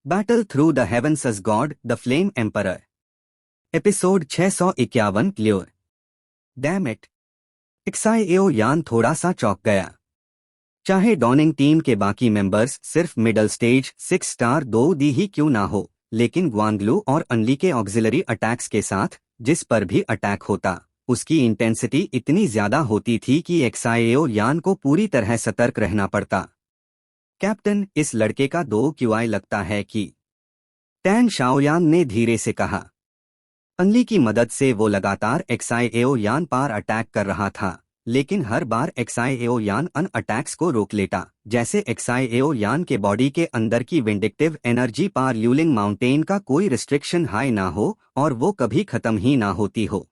Battle through the heavens as God the flame emperor. Episode 651 clear. Damn it. Xiao Yan थोड़ा सा चौंक गया। चाहे डॉनिंग टीम के बाकी मेंबर्स सिर्फ मिडल स्टेज 6 स्टार 2 दी ही क्यों ना हो, लेकिन ग्वांगलू और अनली के ऑक्सिलरी अटैक्स के साथ जिस पर भी अटैक होता उसकी इंटेंसिटी इतनी ज्यादा होती थी कि एक्साइएओ यान को पूरी तरह सतर्क रहना पड़ता। कैप्टन, इस लड़के का दो क्यूआई लगता है कि टैन शाओयान ने धीरे से कहा। अनली की मदद से वो लगातार एक्साइएओ यान पार अटैक कर रहा था, लेकिन हर बार एक्साइएओ यान अन अटैक्स को रोक लेता, जैसे एक्साइएओ यान के बॉडी के अंदर की विंडिक्टिव एनर्जी पार ल्यूलिंग माउंटेन का कोई रिस्ट्रिक्शन हाई ना हो और वो कभी खत्म ही ना होती हो।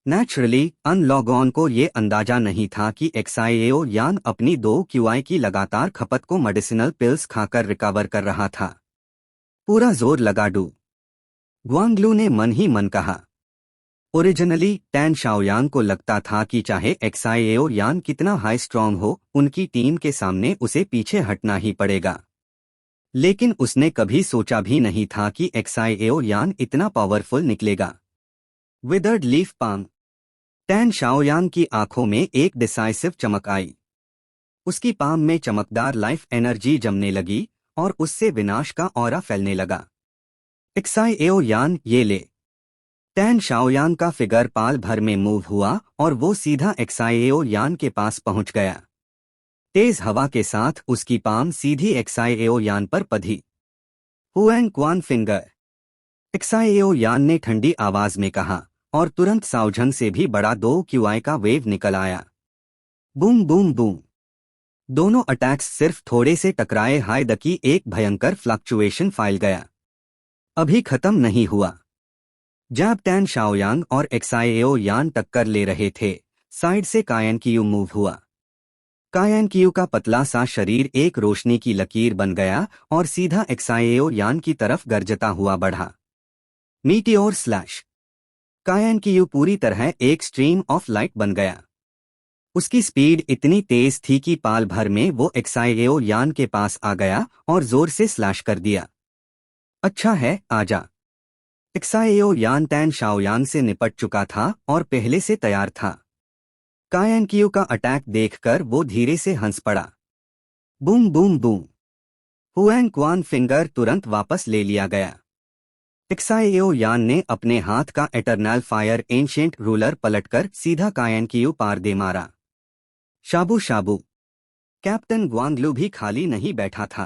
नेचुरली अनलॉगॉन को ये अंदाजा नहीं था कि एक्साइएओ यान अपनी 2 क्यूआई की लगातार खपत को मेडिसिनल पिल्स खाकर रिकवर कर रहा था। पूरा जोर लगा डू, ग्वांगलू ने मन ही मन कहा। ओरिजिनली टैन शाओयांग को लगता था कि चाहे एक्साइएओ यान कितना हाई स्ट्रॉन्ग हो, उनकी टीम के सामने उसे पीछे हटना ही पड़ेगा। लेकिन उसने कभी सोचा भी नहीं था कि एक्साइएओ यान इतना पावरफुल निकलेगा। Withered leaf palm. टैन शाओयांग की आंखों में एक डिसाइसिव चमक आई। उसकी पाम में चमकदार लाइफ एनर्जी जमने लगी और उससे विनाश का ऑरा फैलने लगा। एक्साइएओ यान, ये ले। टैन शाओयांग का फिगर पाल भर में मूव हुआ और वो सीधा एक्साइएओ यान के पास पहुंच गया। तेज हवा के साथ उसकी पाम सीधी एक्साइएओ यान पर पधी। हुएंग क्वान फिंगर, एक्साइएओ यान ने ठंडी आवाज में कहा, और तुरंत साउझन से भी बड़ा 2 क्यूआई का वेव निकल आया। Boom boom boom. दोनों अटैक्स सिर्फ थोड़े से टकराए हाइड की एक भयंकर फ्लक्चुएशन फैल गया। अभी खत्म नहीं हुआ। जब टैन शाओयांग और एक्साइएओ यान टक्कर ले रहे थे, साइड से कायन कियू मूव हुआ। कायन कियू का पतला सा शरीर एक रोशनी की लकीर बन गया और सीधा एक्साइएओ यान की तरफ गरजता हुआ बढ़ा। Meteor slash. कायन कियू पूरी तरह एक स्ट्रीम ऑफ लाइट बन गया। उसकी स्पीड इतनी तेज थी कि पाल भर में वो एक्साइएओ यान के पास आ गया और जोर से स्लैश कर दिया। अच्छा है, आजा। एक्साइएओ यान टैन शाओयांग से निपट चुका था और पहले से तैयार था। कायन कियू का अटैक देखकर वो धीरे से हंस पड़ा। Boom boom boom. Huang Quan finger तुरंत वापस ले लिया गया। एक्साइएओ यान ने अपने हाथ का एटर्नल फायर एंशिएंट रूलर पलटकर सीधा कायन कियू पार दे मारा। शाबू शाबू। कैप्टन ग्वांगलू भी खाली नहीं बैठा था।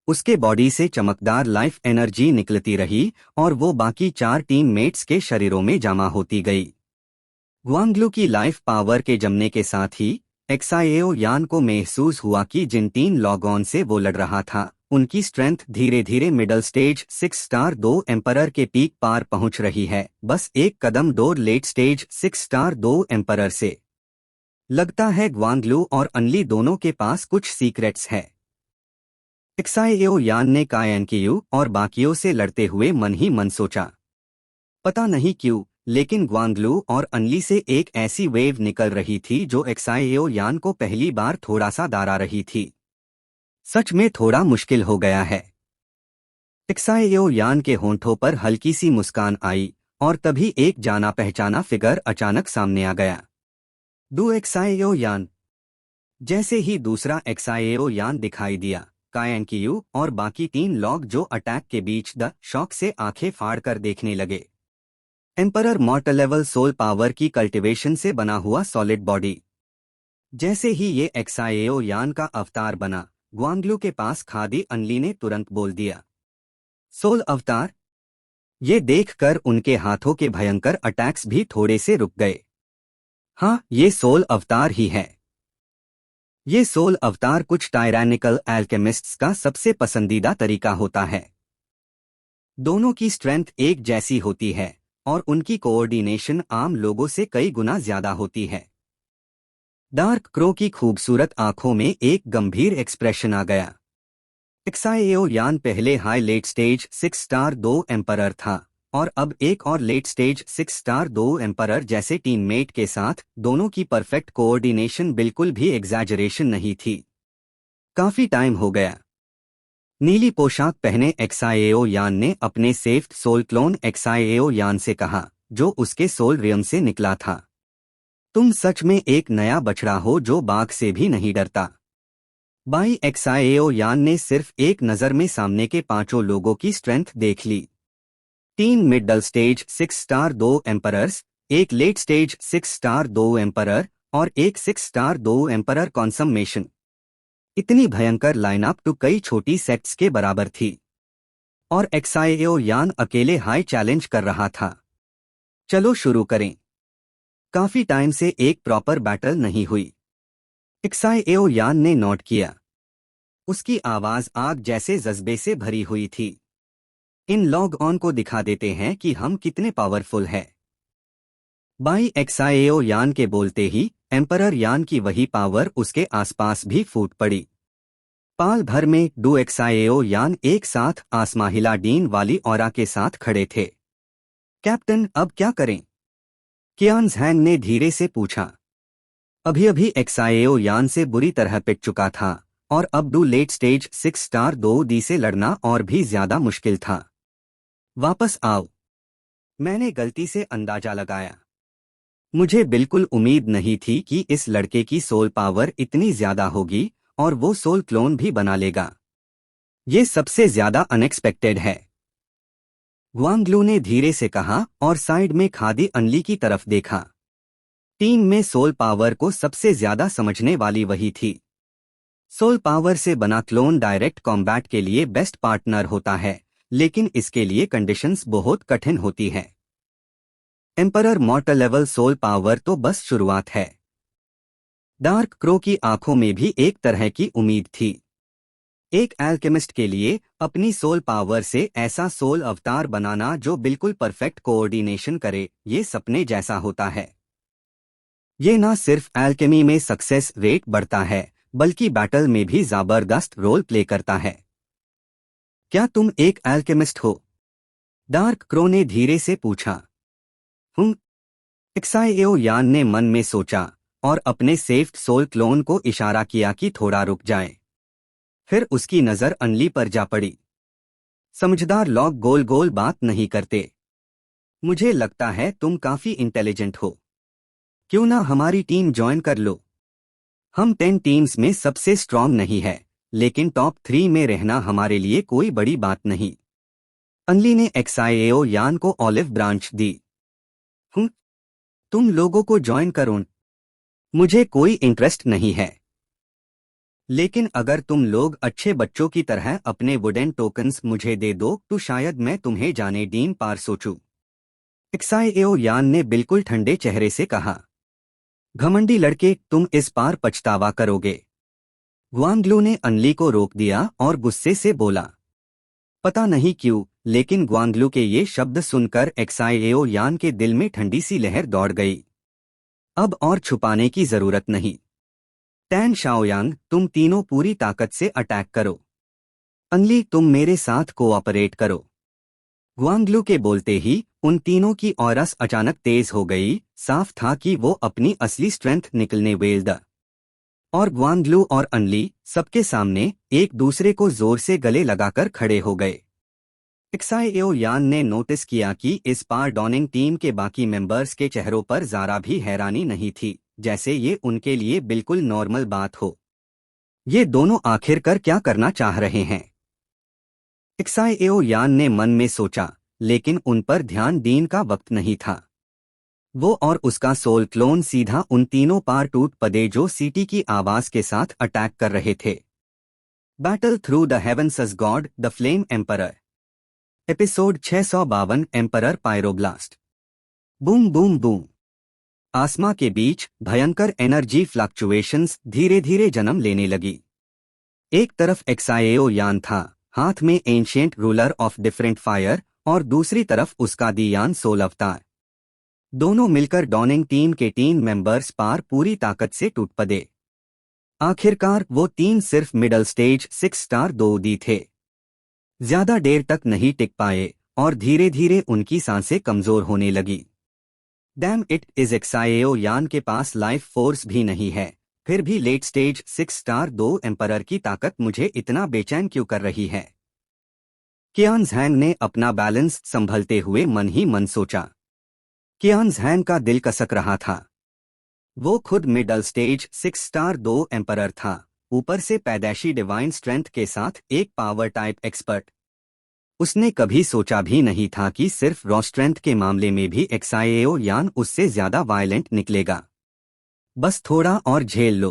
उसके बॉडी से चमकदार लाइफ एनर्जी निकलती रही और वो बाकी 4 टीममेट्स के शरीरों में जमा होती गई। ग्वांगलू की लाइफ पावर के जमने के साथ ही एक्साइएओ यान को महसूस हुआ कि जिन 3 लॉगॉन से वो लड़ रहा था, उनकी स्ट्रेंथ धीरे धीरे मिडल स्टेज 6 स्टार 2 एम्परर के पीक पार पहुंच रही है, बस एक कदम दूर लेट स्टेज 6 स्टार 2 एम्परर से। लगता है ग्वांगलू और अनली दोनों के पास कुछ सीक्रेट्स है। एक्साइएओ यान ने कायन कियू और बाकियों से लड़ते हुए मन ही मन सोचा। पता नहीं क्यों, लेकिन ग्वांगलू और अनली से एक ऐसी वेव निकल रही थी जो एक्साइएओ यान को पहली बार थोड़ा सा डरा रही थी। सच में थोड़ा मुश्किल हो गया है। एक्साइएओ यान के होंठों पर हल्की सी मुस्कान आई और तभी एक जाना पहचाना फिगर अचानक सामने आ गया। डू एक्साइएओ यान। जैसे ही दूसरा एक्साइएओ यान दिखाई दिया, कायन कियू और बाकी 3 लोग जो अटैक के बीच द शॉक से आंखें फाड़कर देखने लगे। Emperor mortal level soul power की कल्टीवेशन से बना हुआ सॉलिड बॉडी। जैसे ही ये एक्साइएओ यान का अवतार बना, ग्वांगलू के पास खादी अनली ने तुरंत बोल दिया, सोल अवतार। ये देखकर उनके हाथों के भयंकर अटैक्स भी थोड़े से रुक गए। हाँ, ये सोल अवतार ही है। ये सोल अवतार कुछ टायरैनिकल एल्केमिस्ट्स का सबसे पसंदीदा तरीका होता है। दोनों की स्ट्रेंथ एक जैसी होती है और उनकी कोऑर्डिनेशन आम लोगों से कई गुना ज्यादा होती है। डार्क क्रो की खूबसूरत आंखों में एक गंभीर एक्सप्रेशन आ गया। एक्साइएओ यान पहले high late stage 6 star 2 emperor था और अब एक और लेट स्टेज 6 स्टार 2 एम्परर जैसे टीममेट के साथ दोनों की परफेक्ट कोऑर्डिनेशन बिल्कुल भी एग्जैजरेशन नहीं थी। काफी टाइम हो गया। नीली पोशाक पहने एक्साएओ यान ने अपने सेफ्ड सोल क्लोन एक्साएओ यान से कहा, जो उसके सोल रियम से निकला था। तुम सच में एक नया बछड़ा हो जो बाघ से भी नहीं डरता। बाई एक्साएओ यान ने सिर्फ एक नजर में सामने के पांचों लोगों की स्ट्रेंथ देख ली। 3 मिडल स्टेज 6 स्टार 2 एम्परर्स, एक लेट स्टेज 6 स्टार 2 एम्परर और एक 6 स्टार 2 एम्परर कॉन्सम्मेशन। इतनी भयंकर लाइनअप तो कई छोटी सेक्ट्स के बराबर थी। और एक्साएओ यान अकेले हाई चैलेंज कर रहा था। चलो शुरू करें। काफी टाइम से एक प्रॉपर बैटल नहीं हुई। एक्साएओ यान ने नोट किया। उसकी आवाज आग जैसे जज्बे से भरी हुई थी। इन लॉग ऑन को दिखा देते हैं कि हम कितने पावरफुल हैं। बाई एक्साएओ यान के बोलते ही एम्परर यान की वही पावर उसके आसपास भी फूट पड़ी। पाल भर में 2 एक्साएओ यान एक साथ आसमाहिलाडीन वाली ऑरा के साथ खड़े थे। कैप्टन, अब क्या करें? कियान ज़ैंग ने धीरे से पूछा। अभी अभी एक्साएओ यान से बुरी तरह पिट चुका था और अब 2 लेट स्टेज 6 स्टार 2 डी से लड़ना और भी ज्यादा मुश्किल था। वापस आओ। मैंने गलती से अंदाजा लगाया। मुझे बिल्कुल उम्मीद नहीं थी कि इस लड़के की सोल पावर इतनी ज्यादा होगी और वो सोल क्लोन भी बना लेगा। ये सबसे ज्यादा अनएक्सपेक्टेड है। ग्वांगलू ने धीरे से कहा और साइड में खादी अनली की तरफ देखा। टीम में सोल पावर को सबसे ज्यादा समझने वाली वही थी। सोल पावर से बना क्लोन डायरेक्ट कॉम्बैट के लिए बेस्ट पार्टनर होता है, लेकिन इसके लिए कंडीशंस बहुत कठिन होती हैं। Emperor mortal level soul power तो बस शुरुआत है। डार्क क्रो की आंखों में भी एक तरह की उम्मीद थी। एक एल्केमिस्ट के लिए अपनी सोल पावर से ऐसा सोल अवतार बनाना जो बिल्कुल परफेक्ट कोऑर्डिनेशन करे, ये सपने जैसा होता है। ये ना सिर्फ एल्केमी में सक्सेस रेट बढ़ता है, बल्कि बैटल में भी जबरदस्त रोल प्ले करता है। क्या तुम एक एल्केमिस्ट हो? डार्क क्रो ने धीरे से पूछा। हूँ। एक्साएओ यान ने मन में सोचा और अपने सेफ्ड सोल क्लोन को इशारा किया कि थोड़ा रुक जाए। फिर उसकी नजर अनली पर जा पड़ी। समझदार लोग गोल गोल बात नहीं करते। मुझे लगता है तुम काफी इंटेलिजेंट हो। क्यों ना हमारी टीम ज्वाइन कर लो? हम 10 टीम्स में सबसे स्ट्रांग नहीं है, लेकिन टॉप 3 में रहना हमारे लिए कोई बड़ी बात नहीं। अनली ने एक्साएओ यान को ऑलिव ब्रांच दी। तुम लोगों को ज्वाइन करो। मुझे कोई इंटरेस्ट नहीं है, लेकिन अगर तुम लोग अच्छे बच्चों की तरह अपने वुडन टोकन्स मुझे दे दो तो शायद मैं तुम्हें जाने डीन पार सोचूं। एक्साएओ यान ने बिल्कुल ठंडे चेहरे से कहा। घमंडी लड़के, तुम इस पार पछतावा करोगे। ग्वांगलू ने अनली को रोक दिया और गुस्से से बोला। पता नहीं क्यों, लेकिन ग्वांगलू के ये शब्द सुनकर एक्साएओ यान के दिल में ठंडी सी लहर दौड़ गई। अब और छुपाने की जरूरत नहीं। टैन शाओयांग, तुम तीनों पूरी ताकत से अटैक करो। अनली, तुम मेरे साथ कोऑपरेट करो। ग्वांगलू के बोलते ही उन तीनों की ऑरस अचानक तेज हो गई। साफ था कि वो अपनी असली स्ट्रेंथ निकलने वेल द। और ग्वांगलू और अनली सबके सामने एक दूसरे को जोर से गले लगाकर खड़े हो गए। एक्साएओ यान ने नोटिस किया कि इस पार डॉनिंग टीम के बाकी मेंबर्स के चेहरों पर जरा भी हैरानी नहीं थी, जैसे ये उनके लिए बिल्कुल नॉर्मल बात हो। ये दोनों आखिरकार क्या करना चाह रहे हैं? एक्साएओ यान ने मन में सोचा, लेकिन उन पर ध्यान देने का वक्त नहीं था। वो और उसका सोल क्लोन सीधा उन तीनों पार टूट पड़े जो सीटी की आवाज के साथ अटैक कर रहे थे। Battle through the heavens as God the flame emperor. Episode 652 emperor pyroblast. Boom boom boom. आसमां के बीच भयंकर एनर्जी फ्लक्चुएशंस धीरे धीरे जन्म लेने लगी। एक तरफ एक्साएओ यान था, हाथ में ancient ruler of different fire, और दूसरी तरफ उसका दियान सोल अवतार। दोनों मिलकर डॉनिंग टीम के 3 मेंबर्स पार पूरी ताकत से टूट पड़े। आखिरकार वो 3 सिर्फ मिडल स्टेज 6 स्टार 2 डी थे। ज्यादा देर तक नहीं टिक पाए और धीरे धीरे उनकी सांसें कमजोर होने लगी। डैम इट, इस एक्साएओ यान के पास लाइफ फोर्स भी नहीं है, फिर भी लेट स्टेज 6 स्टार 2 एम्परर की ताकत मुझे इतना बेचैन क्यों कर रही है? कियान ज़ैंग ने अपना बैलेंस संभलते हुए मन ही मन सोचा। कियान ज़ैंग का दिल कसक रहा था। वो खुद मिडल स्टेज 6 स्टार 2 एम्परर था, ऊपर से पैदाइशी डिवाइन स्ट्रेंथ के साथ एक पावर टाइप एक्सपर्ट। उसने कभी सोचा भी नहीं था कि सिर्फ रॉ स्ट्रेंथ के मामले में भी एक्साएओ यान उससे ज्यादा वायलेंट निकलेगा। बस थोड़ा और झेल लो।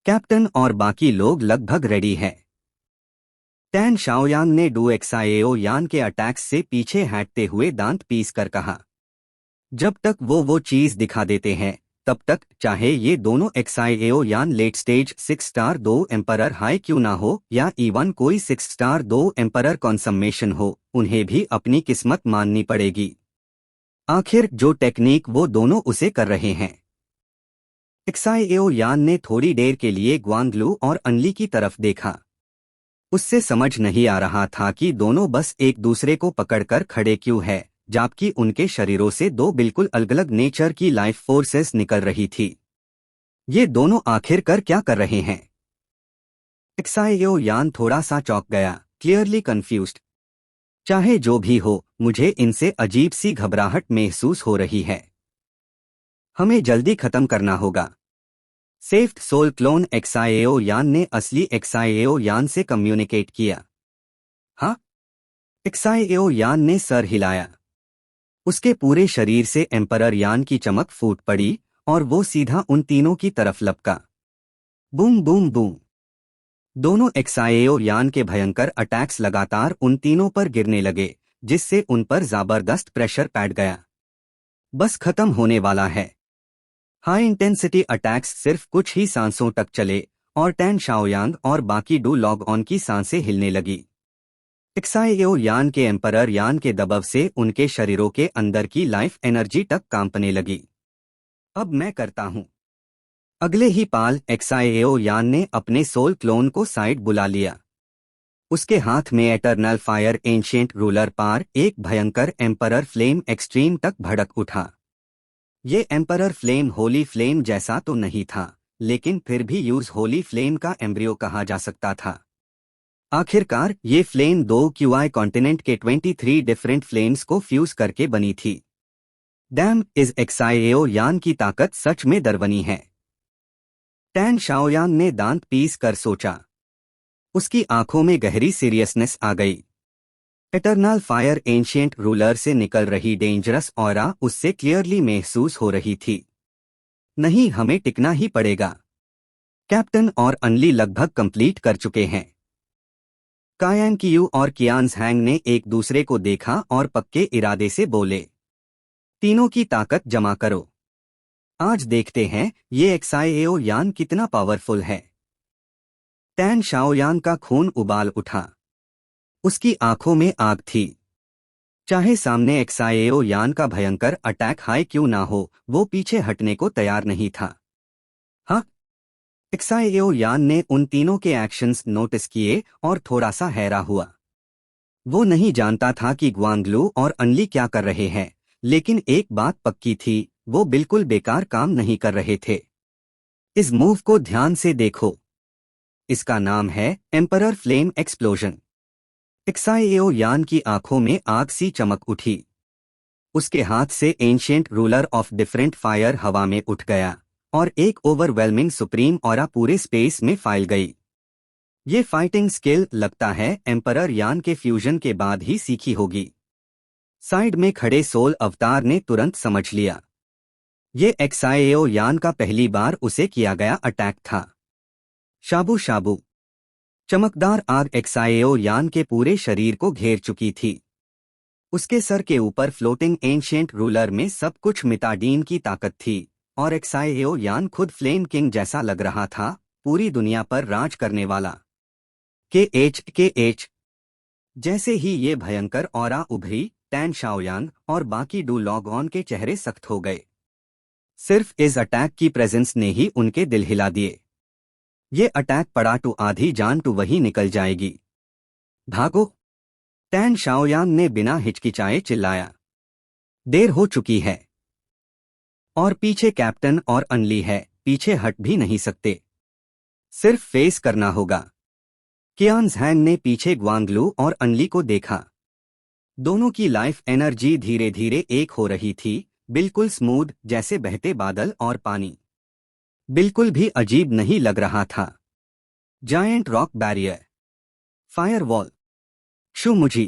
कैप्टन और बाकी लोग लगभग रेडी हैं। टैन शाओयांग ने डू एक्साएओ यान के अटैक्स से पीछे हटते हुए दांत पीस कर कहा। जब तक वो चीज दिखा देते हैं, तब तक चाहे ये दोनों Xiao Yan late stage 6 star 2 emperor हाई क्यों ना हो या इवन कोई 6 स्टार 2 एम्परर कॉन्सम्मेशन हो, उन्हें भी अपनी किस्मत माननी पड़ेगी। आखिर जो टेक्निक वो दोनों उसे कर रहे हैं। एक्साएओ यान ने थोड़ी देर के लिए ग्वांगलू और अनली की तरफ देखा। उससे समझ नहीं आ रहा था कि दोनों बस एक दूसरे को पकड़कर खड़े क्यों है, जबकि उनके शरीरों से दो बिल्कुल अलग अलग नेचर की लाइफ फोर्सेस निकल रही थी। ये दोनों आखिर कर क्या कर रहे हैं? एक्साएओ यान थोड़ा सा चौंक गया, क्लियरली कंफ्यूज्ड। चाहे जो भी हो, मुझे इनसे अजीब सी घबराहट महसूस हो रही है। हमें जल्दी खत्म करना होगा। सेफ्ड सोल क्लोन एक्साएओ यान ने असली एक्साएओ यान से कम्युनिकेट किया। हाँ? एक्साएओ यान ने सर हिलाया। उसके पूरे शरीर से एम्परर यान की चमक फूट पड़ी और वो सीधा उन तीनों की तरफ लपका। Boom boom boom. दोनों एक्साएओ यान के भयंकर अटैक्स लगातार उन तीनों पर गिरने लगे, जिससे उन पर जबरदस्त प्रेशर पैड गया। बस खत्म होने वाला है। हाई इंटेंसिटी अटैक्स सिर्फ कुछ ही सांसों तक चले और टैन शाओयांग और बाकी डू लॉग ऑन की सांसें हिलने लगी। एक्साएओ यान के एम्परर यान के दबाव से उनके शरीरों के अंदर की लाइफ एनर्जी तक कांपने लगी। अब मैं करता हूं। अगले ही पाल एक्साएओ यान ने अपने सोल क्लोन को साइड बुला लिया। उसके हाथ में एटर्नल फायर एंशिएंट रूलर पार एक भयंकर एम्परर फ्लेम एक्सट्रीम तक भड़क उठा। ये एम्परर फ्लेम होली फ्लेम जैसा तो नहीं था, लेकिन फिर भी यूज होली फ्लेम का एम्ब्रियो कहा जा सकता था। आखिरकार ये फ्लेम 2 क्यूआई कॉन्टिनेंट के 23 डिफरेंट फ्लेम्स को फ्यूज करके बनी थी। डैम, इस एक्साएओ यान की ताकत सच में दरवनी है। टैन शाओयांग ने दांत पीस कर सोचा। उसकी आंखों में गहरी सीरियसनेस आ गई। एटर्नल फायर एंशिएंट रूलर से निकल रही डेंजरस ऑरा उससे क्लियरली महसूस हो रही थी। नहीं, हमें टिकना ही पड़ेगा। कैप्टन और अनली लगभग कंप्लीट कर चुके हैं। कायांग कियू और कियान ज़ैंग ने एक दूसरे को देखा और पक्के इरादे से बोले, तीनों की ताकत जमा करो। आज देखते हैं ये एक्साएओ यान कितना पावरफुल है। टैन शाओयांग का खून उबाल उठा। उसकी आंखों में आग थी। चाहे सामने एक्साएओ यान का भयंकर अटैक हाई क्यों ना हो, वो पीछे हटने को तैयार नहीं था। हाँ? एक्साएओ यान ने उन तीनों के एक्शंस नोटिस किए और थोड़ा सा हैरा हुआ। वो नहीं जानता था कि ग्वांगलू और अनली क्या कर रहे हैं, लेकिन एक बात पक्की थी, वो बिल्कुल बेकार काम नहीं कर रहे थे। इस मूव को ध्यान से देखो। इसका नाम है एम्परर फ्लेम एक्सप्लोजन। एक्साएओ यान की आंखों में आग सी चमक उठी। उसके हाथ से ancient ruler of different fire हवा में उठ गया और एक ओवरवेलमिंग सुप्रीम ऑरा पूरे स्पेस में फैल गई। ये फाइटिंग स्किल लगता है एम्परर यान के फ्यूजन के बाद ही सीखी होगी। साइड में खड़े सोल अवतार ने तुरंत समझ लिया। ये एक्साएओ यान का पहली बार उसे किया गया अटैक था। शाबू शाबू। चमकदार आग एक्साएओ यान के पूरे शरीर को घेर चुकी थी। उसके सर के ऊपर फ्लोटिंग एंशिएंट रूलर में सब कुछ मिताडीन की ताकत थी और एक्साएओ यान खुद फ्लेम किंग जैसा लग रहा था, पूरी दुनिया पर राज करने वाला। के एच। जैसे ही ये भयंकर ऑरा उभरी, टैन शाओयांग और बाकी डू लॉग ऑन के चेहरे सख्त हो गए। सिर्फ इस अटैक की प्रेजेंस ने ही उनके दिल हिला दिए। ये अटैक पड़ा तो आधी जान तो वही निकल जाएगी। भागो! टैन शाओयांग ने बिना हिचकिचाए चिल्लाया। देर हो चुकी है। और पीछे कैप्टन और अनली है, पीछे हट भी नहीं सकते, सिर्फ फेस करना होगा। कियान ज़ैंग ने पीछे ग्वांगलू और अनली को देखा। दोनों की लाइफ एनर्जी धीरे धीरे एक हो रही थी, बिल्कुल स्मूथ जैसे बहते बादल और पानी। बिल्कुल भी अजीब नहीं लग रहा था। Giant rock barrier, fire wall, क्षुमुझी।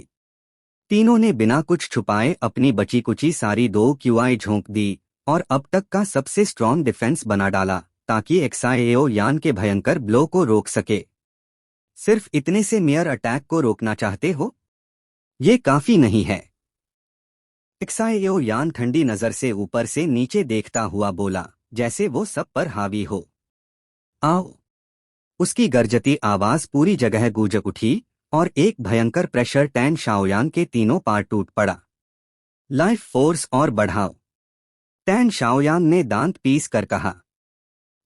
तीनों ने बिना कुछ छुपाए अपनी बची कुची सारी 2 क्यूआई झोंक दी और अब तक का सबसे स्ट्रॉन्ग डिफेंस बना डाला ताकि एक्साएओ यान के भयंकर ब्लो को रोक सके। सिर्फ इतने से मेयर अटैक को रोकना चाहते हो? ये काफी नहीं है। एक्साएओ यान ठंडी नजर से ऊपर से नीचे देखता हुआ बोला, जैसे वो सब पर हावी हो। आओ। उसकी गरजती आवाज पूरी जगह गूंज उठी और एक भयंकर प्रेशर टैन शाओयान के तीनों पार्ट टूट पड़ा। लाइफ फोर्स और बढ़ाओ, टैन शाओयान ने दांत पीस कर कहा।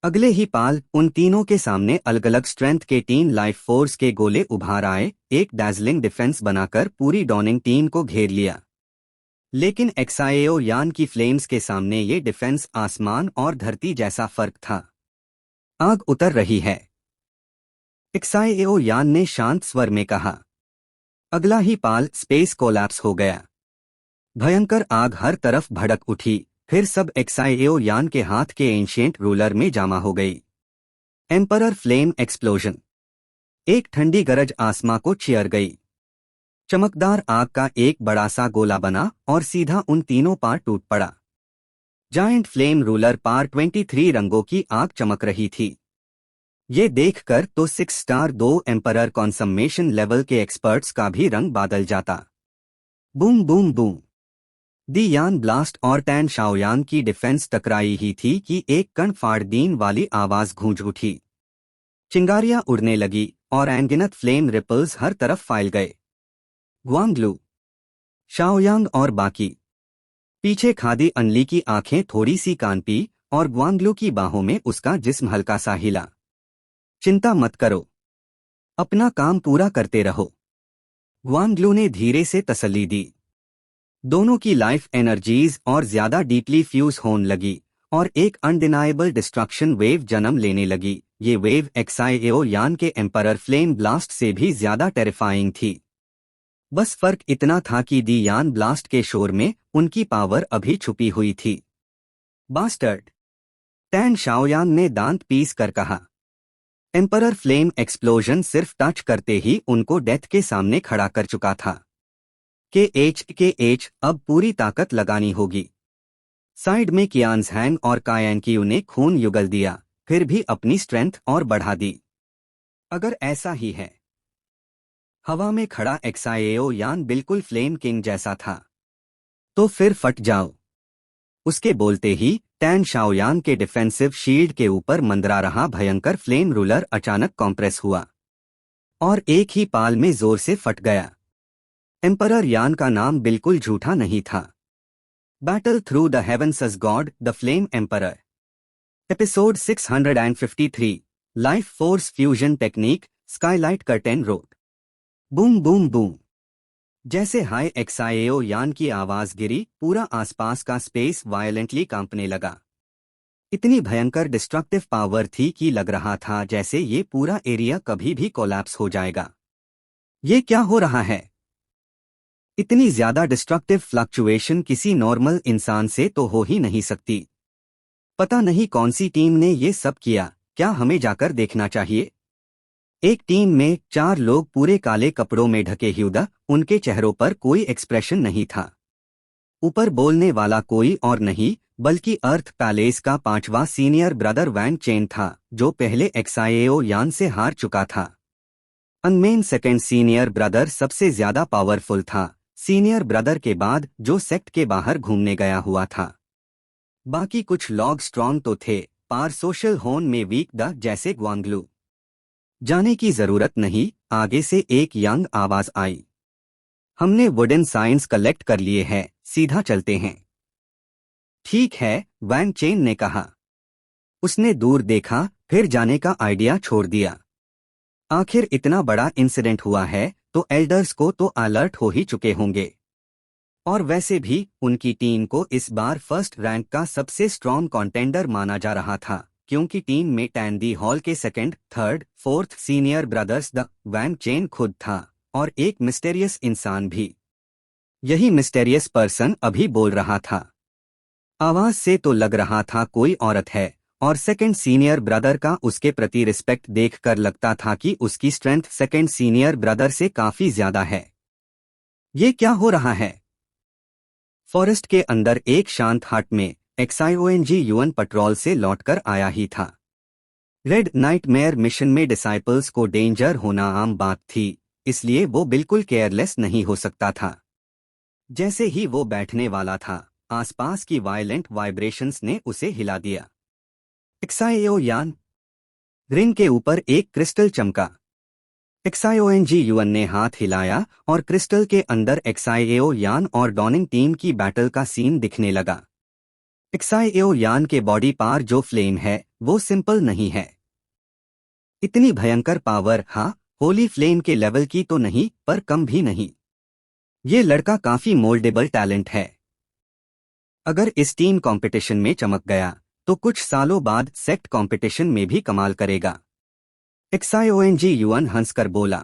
अगले ही पाल उन तीनों के सामने अलग अलग स्ट्रेंथ के 3 लाइफ फोर्स के गोले उभार आए, एक डैजलिंग डिफेंस बनाकर पूरी डॉनिंग टीम को घेर लिया। लेकिन एक्साएओ यान की फ्लेम्स के सामने ये डिफेंस आसमान और धरती जैसा फर्क था। आग उतर रही है, एक्साएओ यान ने शांत स्वर में कहा। अगला ही पाल स्पेस कोलैप्स हो गया। भयंकर आग हर तरफ भड़क उठी, फिर सब एक्साएओ यान के हाथ के एंशिएंट रूलर में जमा हो गई। एम्परर फ्लेम एक्सप्लोजन, एक ठंडी गरज आसमां को चीर गई। चमकदार आग का एक बड़ा सा गोला बना और सीधा उन तीनों पार टूट पड़ा। जायंट फ्लेम रूलर पार 23 रंगों की आग चमक रही थी। ये देखकर तो 6 स्टार 2 एम्परर कॉन्सम्मेशन लेवल के एक्सपर्ट्स का भी रंग बादल जाता। Boom boom boom. दी यान ब्लास्ट और टैन शाओयान की डिफेंस टकराई ही थी कि एक कण फाड़दीन वाली आवाज गूंज उठी। चिंगारियां उड़ने लगी और अनगिनत फ्लेम रिपल्स हर तरफ फैल गए। ग्वांगलू, शाओयांग और बाकी। पीछे खादी अनली की आंखें थोड़ी सी कांपी और ग्वांगलू की बाहों में उसका जिस्म हल्का सा हिला। चिंता मत करो, अपना काम पूरा करते रहो, ग्वांगलू ने धीरे से तसल्ली दी। दोनों की लाइफ एनर्जीज और ज्यादा डीपली फ्यूज होने लगी और एक अनडिनाएबल डिस्ट्रक्शन वेव जन्म लेने लगी। ये वेव एक्साएओ यान के एम्परर फ्लेम ब्लास्ट से भी ज्यादा टेरिफाइंग थी। बस फर्क इतना था कि दी यान ब्लास्ट के शोर में उनकी पावर अभी छुपी हुई थी। बास्टर्ड, टैन शाओयान ने दांत पीस कर कहा। एम्परर फ्लेम एक्सप्लोजन सिर्फ टच करते ही उनको डेथ के सामने खड़ा कर चुका था। के अब पूरी ताकत लगानी होगी। साइड में कियान ज़ैंग और कायनकियू ने खून युगल दिया, फिर भी अपनी स्ट्रेंथ और बढ़ा दी। अगर ऐसा ही है। हवा में खड़ा एक्साएओ यान बिल्कुल फ्लेम किंग जैसा था। तो फिर फट जाओ। उसके बोलते ही टैन शाओयान के डिफेंसिव शील्ड के ऊपर मंदरा रहा भयंकर फ्लेम रूलर अचानक कॉम्प्रेस हुआ और एक ही पाल में जोर से फट गया। एम्परर यान का नाम बिल्कुल झूठा नहीं था। Battle through the heavens as God, the flame emperor. Episode 653, life force fusion technique, skylight curtain road. Boom boom boom. जैसे हाई एक्साएओ यान की आवाज गिरी, पूरा आसपास का स्पेस वायलेंटली कांपने लगा। इतनी भयंकर डिस्ट्रक्टिव पावर थी कि लग रहा था जैसे ये पूरा एरिया कभी भी कोलैप्स हो जाएगा। ये क्या हो रहा है? इतनी ज्यादा डिस्ट्रक्टिव फ्लक्चुएशन किसी नॉर्मल इंसान से तो हो ही नहीं सकती। पता नहीं कौन सी टीम ने ये सब किया, क्या हमें जाकर देखना चाहिए? एक टीम में 4 लोग पूरे काले कपड़ों में ढके हुए, उनके चेहरों पर कोई एक्सप्रेशन नहीं था। ऊपर बोलने वाला कोई और नहीं बल्कि अर्थ पैलेस का 5वां सीनियर ब्रदर वैन चेन था, जो पहले एक्साएओ यान से हार चुका था। अनमेन सेकेंड सीनियर ब्रदर सबसे ज्यादा पावरफुल था, सीनियर ब्रदर के बाद जो सेक्ट के बाहर घूमने गया हुआ था। बाकी कुछ लॉग स्ट्रॉन्ग तो थे, पार सोशल होन में वीक द जैसे ग्वांगलू। जाने की जरूरत नहीं, आगे से एक यंग आवाज आई। हमने वुडन साइंस कलेक्ट कर लिए हैं, सीधा चलते हैं। ठीक है, वैन चेन ने कहा। उसने दूर देखा, फिर जाने का आइडिया छोड़ दिया। आखिर इतना बड़ा इंसिडेंट हुआ है तो एल्डर्स को तो अलर्ट हो ही चुके होंगे। और वैसे भी उनकी टीम को इस बार फर्स्ट रैंक का सबसे स्ट्रॉन्ग कॉन्टेंडर माना जा रहा था, क्योंकि टीम में टैंडी हॉल के second, third, fourth senior brothers the Wan Chen खुद था और एक मिस्टेरियस इंसान भी। यही मिस्टेरियस पर्सन अभी बोल रहा था। आवाज से तो लग रहा था कोई औरत है, और सेकंड सीनियर ब्रदर का उसके प्रति रिस्पेक्ट देखकर लगता था कि उसकी स्ट्रेंथ सेकंड सीनियर ब्रदर से काफी ज्यादा है। ये क्या हो रहा है? फॉरेस्ट के अंदर एक शांत हट में एक्साइओएनजी यूएन पेट्रोल से लौटकर आया ही था। रेड नाइटमेयर मिशन में डिसाइपल्स को डेंजर होना आम बात थी, इसलिए वो बिल्कुल केयरलेस नहीं हो सकता था। जैसे ही वो बैठने वाला था, आसपास की वायलेंट वाइब्रेशंस ने उसे हिला दिया। एक्साइओ यान। रिंग के ऊपर एक क्रिस्टल चमका। एक्साइओएनजी यूएन ने हाथ हिलाया और क्रिस्टल के अंदर एक्साइओ यान और डॉनिंग टीम की बैटल का सीन दिखने लगा। एक्साइओ यान के बॉडी पार जो फ्लेम है वो सिंपल नहीं है। इतनी भयंकर पावर, हाँ, होली फ्लेम के लेवल की तो नहीं पर कम भी नहीं। ये लड़का काफी मोल्डेबल टैलेंट है। अगर इस टीम कंपटीशन में चमक गया तो कुछ सालों बाद सेक्ट कंपटीशन में भी कमाल करेगा। एक्साइओएनजी यूएन हंसकर बोला।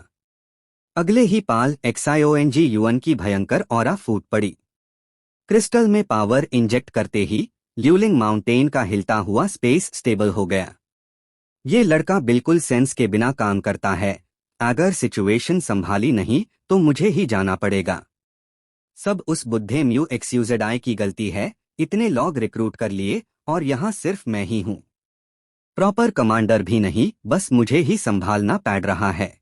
अगले ही पाल एक्साइओएनजी यूएन की भयंकर ऑरा फूट पड़ी। क्रिस्टल में पावर इंजेक्ट करते ही ल्यूलिंग माउंटेन का हिलता हुआ स्पेस स्टेबल हो गया। ये लड़का बिल्कुल सेंस के बिना काम करता है। अगर सिचुएशन संभाली नहीं तो मुझे ही जाना पड़ेगा। सब उस बुद्धे म्यू एक्सयूजेड की गलती है। इतने लॉग रिक्रूट कर लिए और यहाँ सिर्फ मैं ही हूँ। प्रॉपर कमांडर भी नहीं, बस मुझे ही संभालना पड़ रहा है।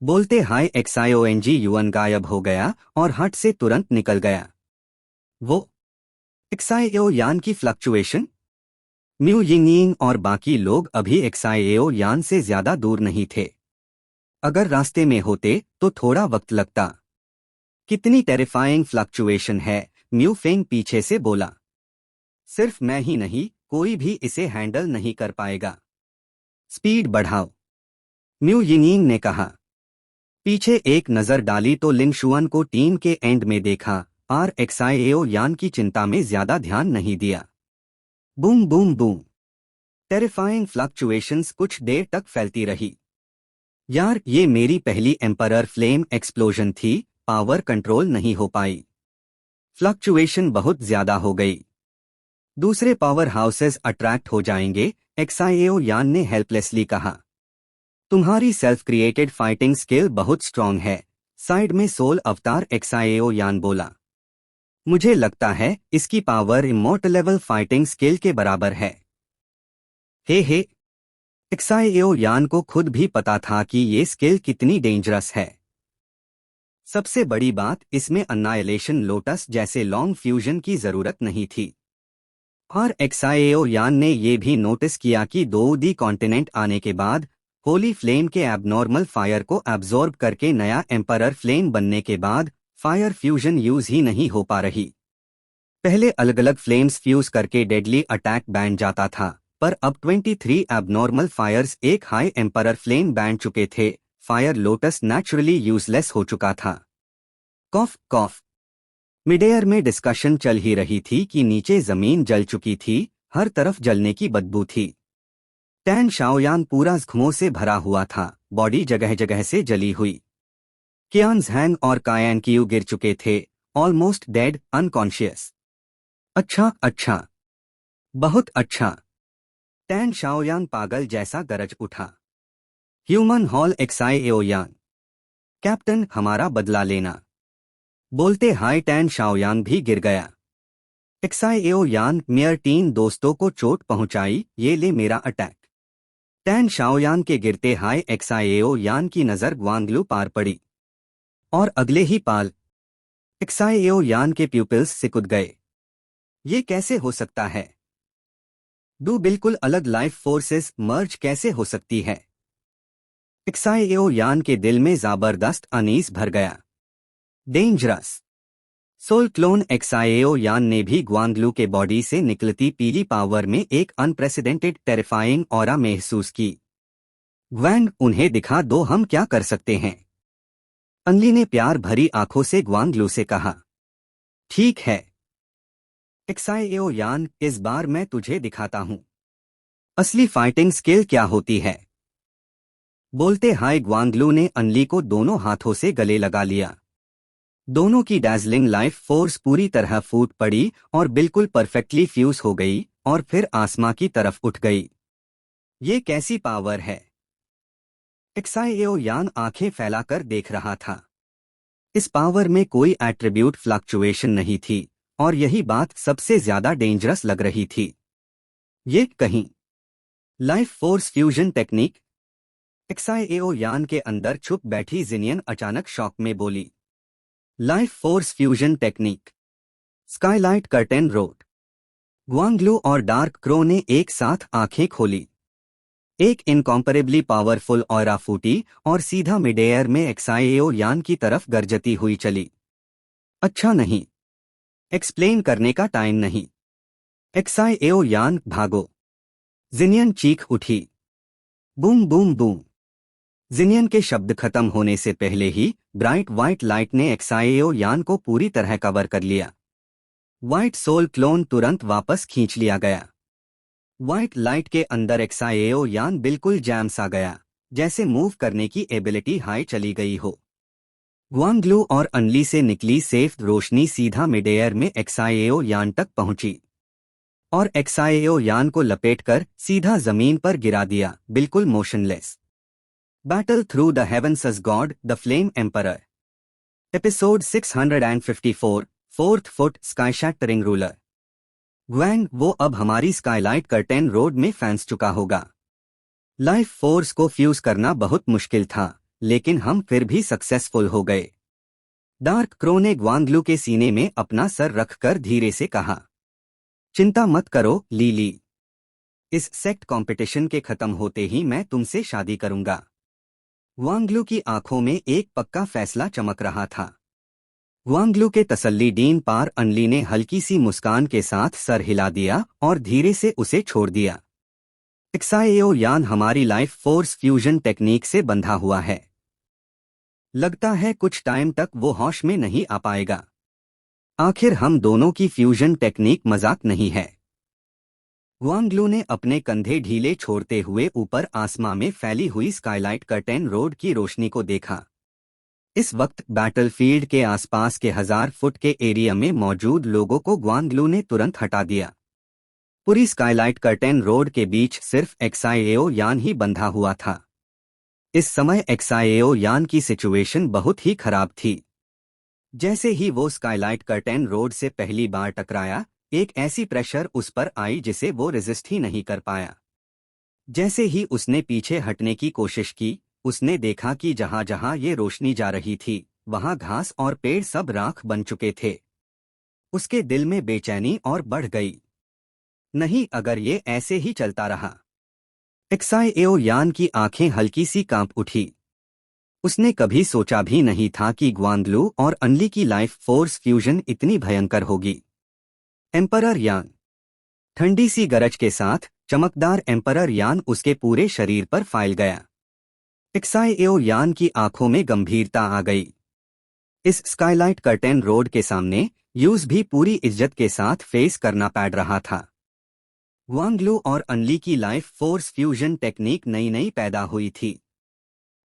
बोलते हाय एक्साइओएनजी यूएन गायब हो गया और हट से तुरंत निकल गया। वो एक्साइओ यान की फ्लक्चुएशन। म्यू यिंगयिंग और बाकी लोग अभी एक्साइओ यान से ज्यादा दूर नहीं थे। अगर रास्ते में होते तो थोड़ा वक्त लगता। कितनी टेरिफाइंग फ्लक्चुएशन है, म्यू फेंग पीछे से बोला। सिर्फ मैं ही नहीं, कोई भी इसे हैंडल नहीं कर पाएगा। स्पीड बढ़ाओ, म्यू यिंगयिंग ने कहा। पीछे एक नजर डाली तो लिंगशुआन को टीम के एंड में देखा और एक्साइओ यान की चिंता में ज्यादा ध्यान नहीं दिया। Boom boom boom. Terrifying fluctuations कुछ देर तक फैलती रही। यार, ये मेरी पहली एम्परर फ्लेम एक्सप्लोजन थी, पावर कंट्रोल नहीं हो पाई। फ्लक्चुएशन बहुत ज्यादा हो गई। दूसरे पावर हाउसेस अट्रैक्ट हो जाएंगे, एक्साइओ यान ने हेल्पलेसली कहा। तुम्हारी सेल्फ क्रिएटेड फाइटिंग स्किल बहुत स्ट्रांग है, साइड में सोल अवतार एक्साइओ यान बोला। मुझे लगता है इसकी power immortal level fighting skill के बराबर है। हे, एक्साइओ यान को खुद भी पता था कि ये स्किल कितनी डेंजरस है। सबसे बड़ी बात, इसमें अन्नाइलेशन लोटस जैसे लॉन्ग फ्यूजन की जरूरत नहीं थी। और एक्साइओ यान ने यह भी नोटिस किया कि 2D कॉन्टिनेंट आने के बाद होली फ्लेम के एबनॉर्मल फायर को एब्जॉर्ब करके नया एम्परर फ्लेम बनने के बाद फायर फ्यूजन यूज ही नहीं हो पा रही। पहले अलग अलग फ्लेम्स फ्यूज करके डेडली अटैक बैन जाता था, पर अब 23 एबनॉर्मल फायर्स एक हाई एम्परर फ्लेम बैन चुके थे। फायर लोटस नेचुरली यूजलेस हो चुका था। कॉफ कॉफ। मिडेयर में डिस्कशन चल ही रही थी कि नीचे जमीन जल चुकी थी, हर तरफ जलने की बदबू थी। टैन शाओयान पूरा जख्मों से भरा हुआ था, बॉडी जगह जगह से जली हुई। कियान ज़ैंग और कायन कियू गिर चुके थे, ऑलमोस्ट डेड, अनकॉन्शियस। अच्छा, बहुत अच्छा। टैन शाओयान पागल जैसा गरज उठा। ह्यूमन हॉल एक्साइओ यान। कैप्टन, हमारा बदला लेना। बोलते हाय टैन शाओयान भी गिर गया। एक्साइओ यान, मेयर 3 दोस्तों को चोट पहुंचाई, ये ले मेरा अटैक। टैन शाओयान के गिरते हाय एक्साइओ यान की नजर ग्वांगलू पार पड़ी और अगले ही पाल एक्साइओ यान के प्यूपिल्स सिकुड़ गए। ये कैसे हो सकता है? दो बिल्कुल अलग लाइफ फोर्सेस मर्ज कैसे हो सकती है? एक्साइओ यान के दिल में जबरदस्त अनीस भर गया। डेंजरस। सोल क्लोन एक्साइओ यान ने भी ग्वांगलू के बॉडी से निकलती पीली पावर में एक अनप्रेसिडेंटेड टेरिफाइंग ऑरा महसूस की। ग्वैंग, उन्हें दिखा दो हम क्या कर सकते हैं। अनली ने प्यार भरी आंखों से ग्वांगलू से कहा। ठीक है एक्साइओ यान, इस बार मैं तुझे दिखाता हूं। असली फाइटिंग स्किल क्या होती है? बोलते हाय ग्वांगलू ने अनली को दोनों हाथों से गले लगा लिया। दोनों की डैजलिंग लाइफ फोर्स पूरी तरह फूट पड़ी और बिल्कुल परफेक्टली फ्यूज हो गई और फिर आसमां की तरफ उठ गई। ये कैसी पावर है? एक्साइएओ यान आंखें फैलाकर देख रहा था। इस पावर में कोई एट्रीब्यूट फ्लक्चुएशन नहीं थी और यही बात सबसे ज्यादा डेंजरस लग रही थी। ये कहीं लाइफ फोर्स फ्यूजन टेक्निक? एक्साइएओ यान के अंदर छुप बैठी जिनियन अचानक शॉक में बोली। Life force fusion technique. Skylight curtain road. Guanglu और डार्क क्रो ने एक साथ आंखें खोली। एक इनकॉम्परेबली पावरफुल ऑरा फूटी और सीधा मिड एयर में एक्साइएओ यान की तरफ गरजती हुई चली। अच्छा नहीं, एक्सप्लेन करने का टाइम नहीं। एक्साइएओ यान भागो! जिनियन चीख उठी। Boom boom boom! जिनियन के शब्द खत्म होने से पहले ही ब्राइट व्हाइट लाइट ने एक्साइएओ यान को पूरी तरह कवर कर लिया। व्हाइट सोल क्लोन तुरंत वापस खींच लिया गया। व्हाइट लाइट के अंदर एक्साइएओ यान बिल्कुल जैम सा गया, जैसे मूव करने की एबिलिटी हाई चली गई हो। ग्वांगलू और अनली से निकली सेफ रोशनी सीधा मिड एयर में एक्साइएओ यान तक पहुंची और एक्साइएओ यान को लपेटकर सीधा जमीन पर गिरा दिया, बिल्कुल motionless. Battle through the heavens as God the flame emperor. Episode 654, fourth foot sky shattering ruler. Guang, वो अब हमारी स्काईलाइट कर्टेन रोड में फैंस चुका होगा। लाइफ फोर्स को फ्यूज करना बहुत मुश्किल था, लेकिन हम फिर भी सक्सेसफुल हो गए। डार्क क्रो ने ग्वांगलू के सीने में अपना सर रखकर धीरे से कहा। चिंता मत करो लीली, इस सेक्ट कंपटीशन के खत्म होते ही मैं तुमसे शादी करूंगा। ग्वांगलू की आंखों में एक पक्का फैसला चमक रहा था। ग्वांगलू के तसल्लीडीन पार अनली ने हल्की सी मुस्कान के साथ सर हिला दिया और धीरे से उसे छोड़ दिया। एक्साइएओ यान हमारी लाइफ फोर्स फ्यूजन टेक्निक से बंधा हुआ है। लगता है कुछ टाइम तक वो होश में नहीं आ पाएगा। आखिर हम दोनों की फ्यूजन टेक्निक मजाक नहीं है। ग्वांगलू ने अपने कंधे ढीले छोड़ते हुए ऊपर आसमां में फैली हुई स्काईलाइट कर्टेन रोड की रोशनी को देखा। इस वक्त बैटलफील्ड के आसपास के 1000 फुट के एरिया में मौजूद लोगों को ग्वांगलू ने तुरंत हटा दिया। पूरी स्काईलाइट कर्टेन रोड के बीच सिर्फ एक्साइएओ यान ही बंधा हुआ था। इस समय एक्साइएओ यान की सिचुएशन बहुत ही खराब थी। जैसे ही वो स्काईलाइट कर्टेन रोड से पहली बार टकराया, एक ऐसी प्रेशर उस पर आई जिसे वो रेजिस्ट ही नहीं कर पाया। जैसे ही उसने पीछे हटने की कोशिश की, उसने देखा कि जहां जहां ये रोशनी जा रही थी, वहां घास और पेड़ सब राख बन चुके थे। उसके दिल में बेचैनी और बढ़ गई। नहीं, अगर ये ऐसे ही चलता रहा। एक्साइएओ यान की आंखें हल्की सी कांप उठी। उसने कभी सोचा भी नहीं था कि ग्वांगलू और अनली की लाइफ फोर्स फ्यूजन इतनी भयंकर होगी। एम्परर यान। ठंडी सी गरज के साथ चमकदार एम्परर यान उसके पूरे शरीर पर फैल गया। एक्साइएओ यान की आंखों में गंभीरता आ गई। इस स्काईलाइट कर्टेन रोड के सामने यूज भी पूरी इज्जत के साथ फेस करना पड़ रहा था। ग्वांगलू और अनली की लाइफ फोर्स फ्यूजन टेक्निक नई नई पैदा हुई थी।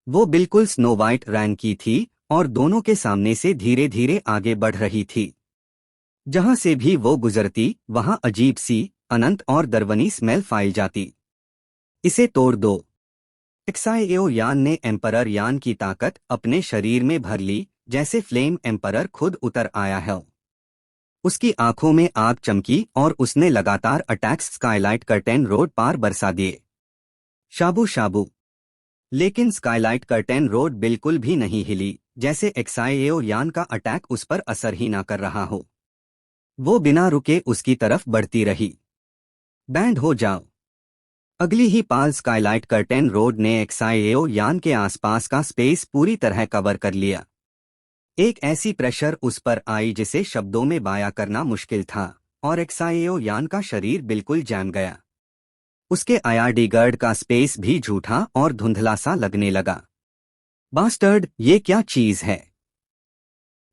वो बिल्कुल स्नो वाइट रैंक की थी और दोनों के सामने से धीरे धीरे आगे बढ़ रही थी। जहां से भी वो गुजरती, वहां अजीब सी अनंत और दरवनी स्मेल फैल जाती। इसे तोड़ दो। एक्साइएओ यान ने एम्परर यान की ताकत अपने शरीर में भर ली, जैसे फ्लेम एम्परर खुद उतर आया है। उसकी आंखों में आग चमकी और उसने लगातार अटैक्स स्काईलाइट कर्टेन रोड पार बरसा दिए। शाबू शाबू! लेकिन स्काईलाइट कर्टेन रोड बिल्कुल भी नहीं हिली, जैसे एक्साइएओ यान का अटैक उस पर असर ही ना कर रहा हो। वो बिना रुके उसकी तरफ बढ़ती रही। बैंड हो जाओ! अगली ही पाल स्काईलाइट कर्टेन रोड ने एक्साइएओ यान के आसपास का स्पेस पूरी तरह कवर कर लिया। एक ऐसी प्रेशर उस पर आई जिसे शब्दों में बयां करना मुश्किल था और एक्साइएओ यान का शरीर बिल्कुल जैम गया। उसके आईआरडी गार्ड का स्पेस भी झूठा और धुंधला सा लगने लगा। बास्टर्ड, ये क्या चीज है?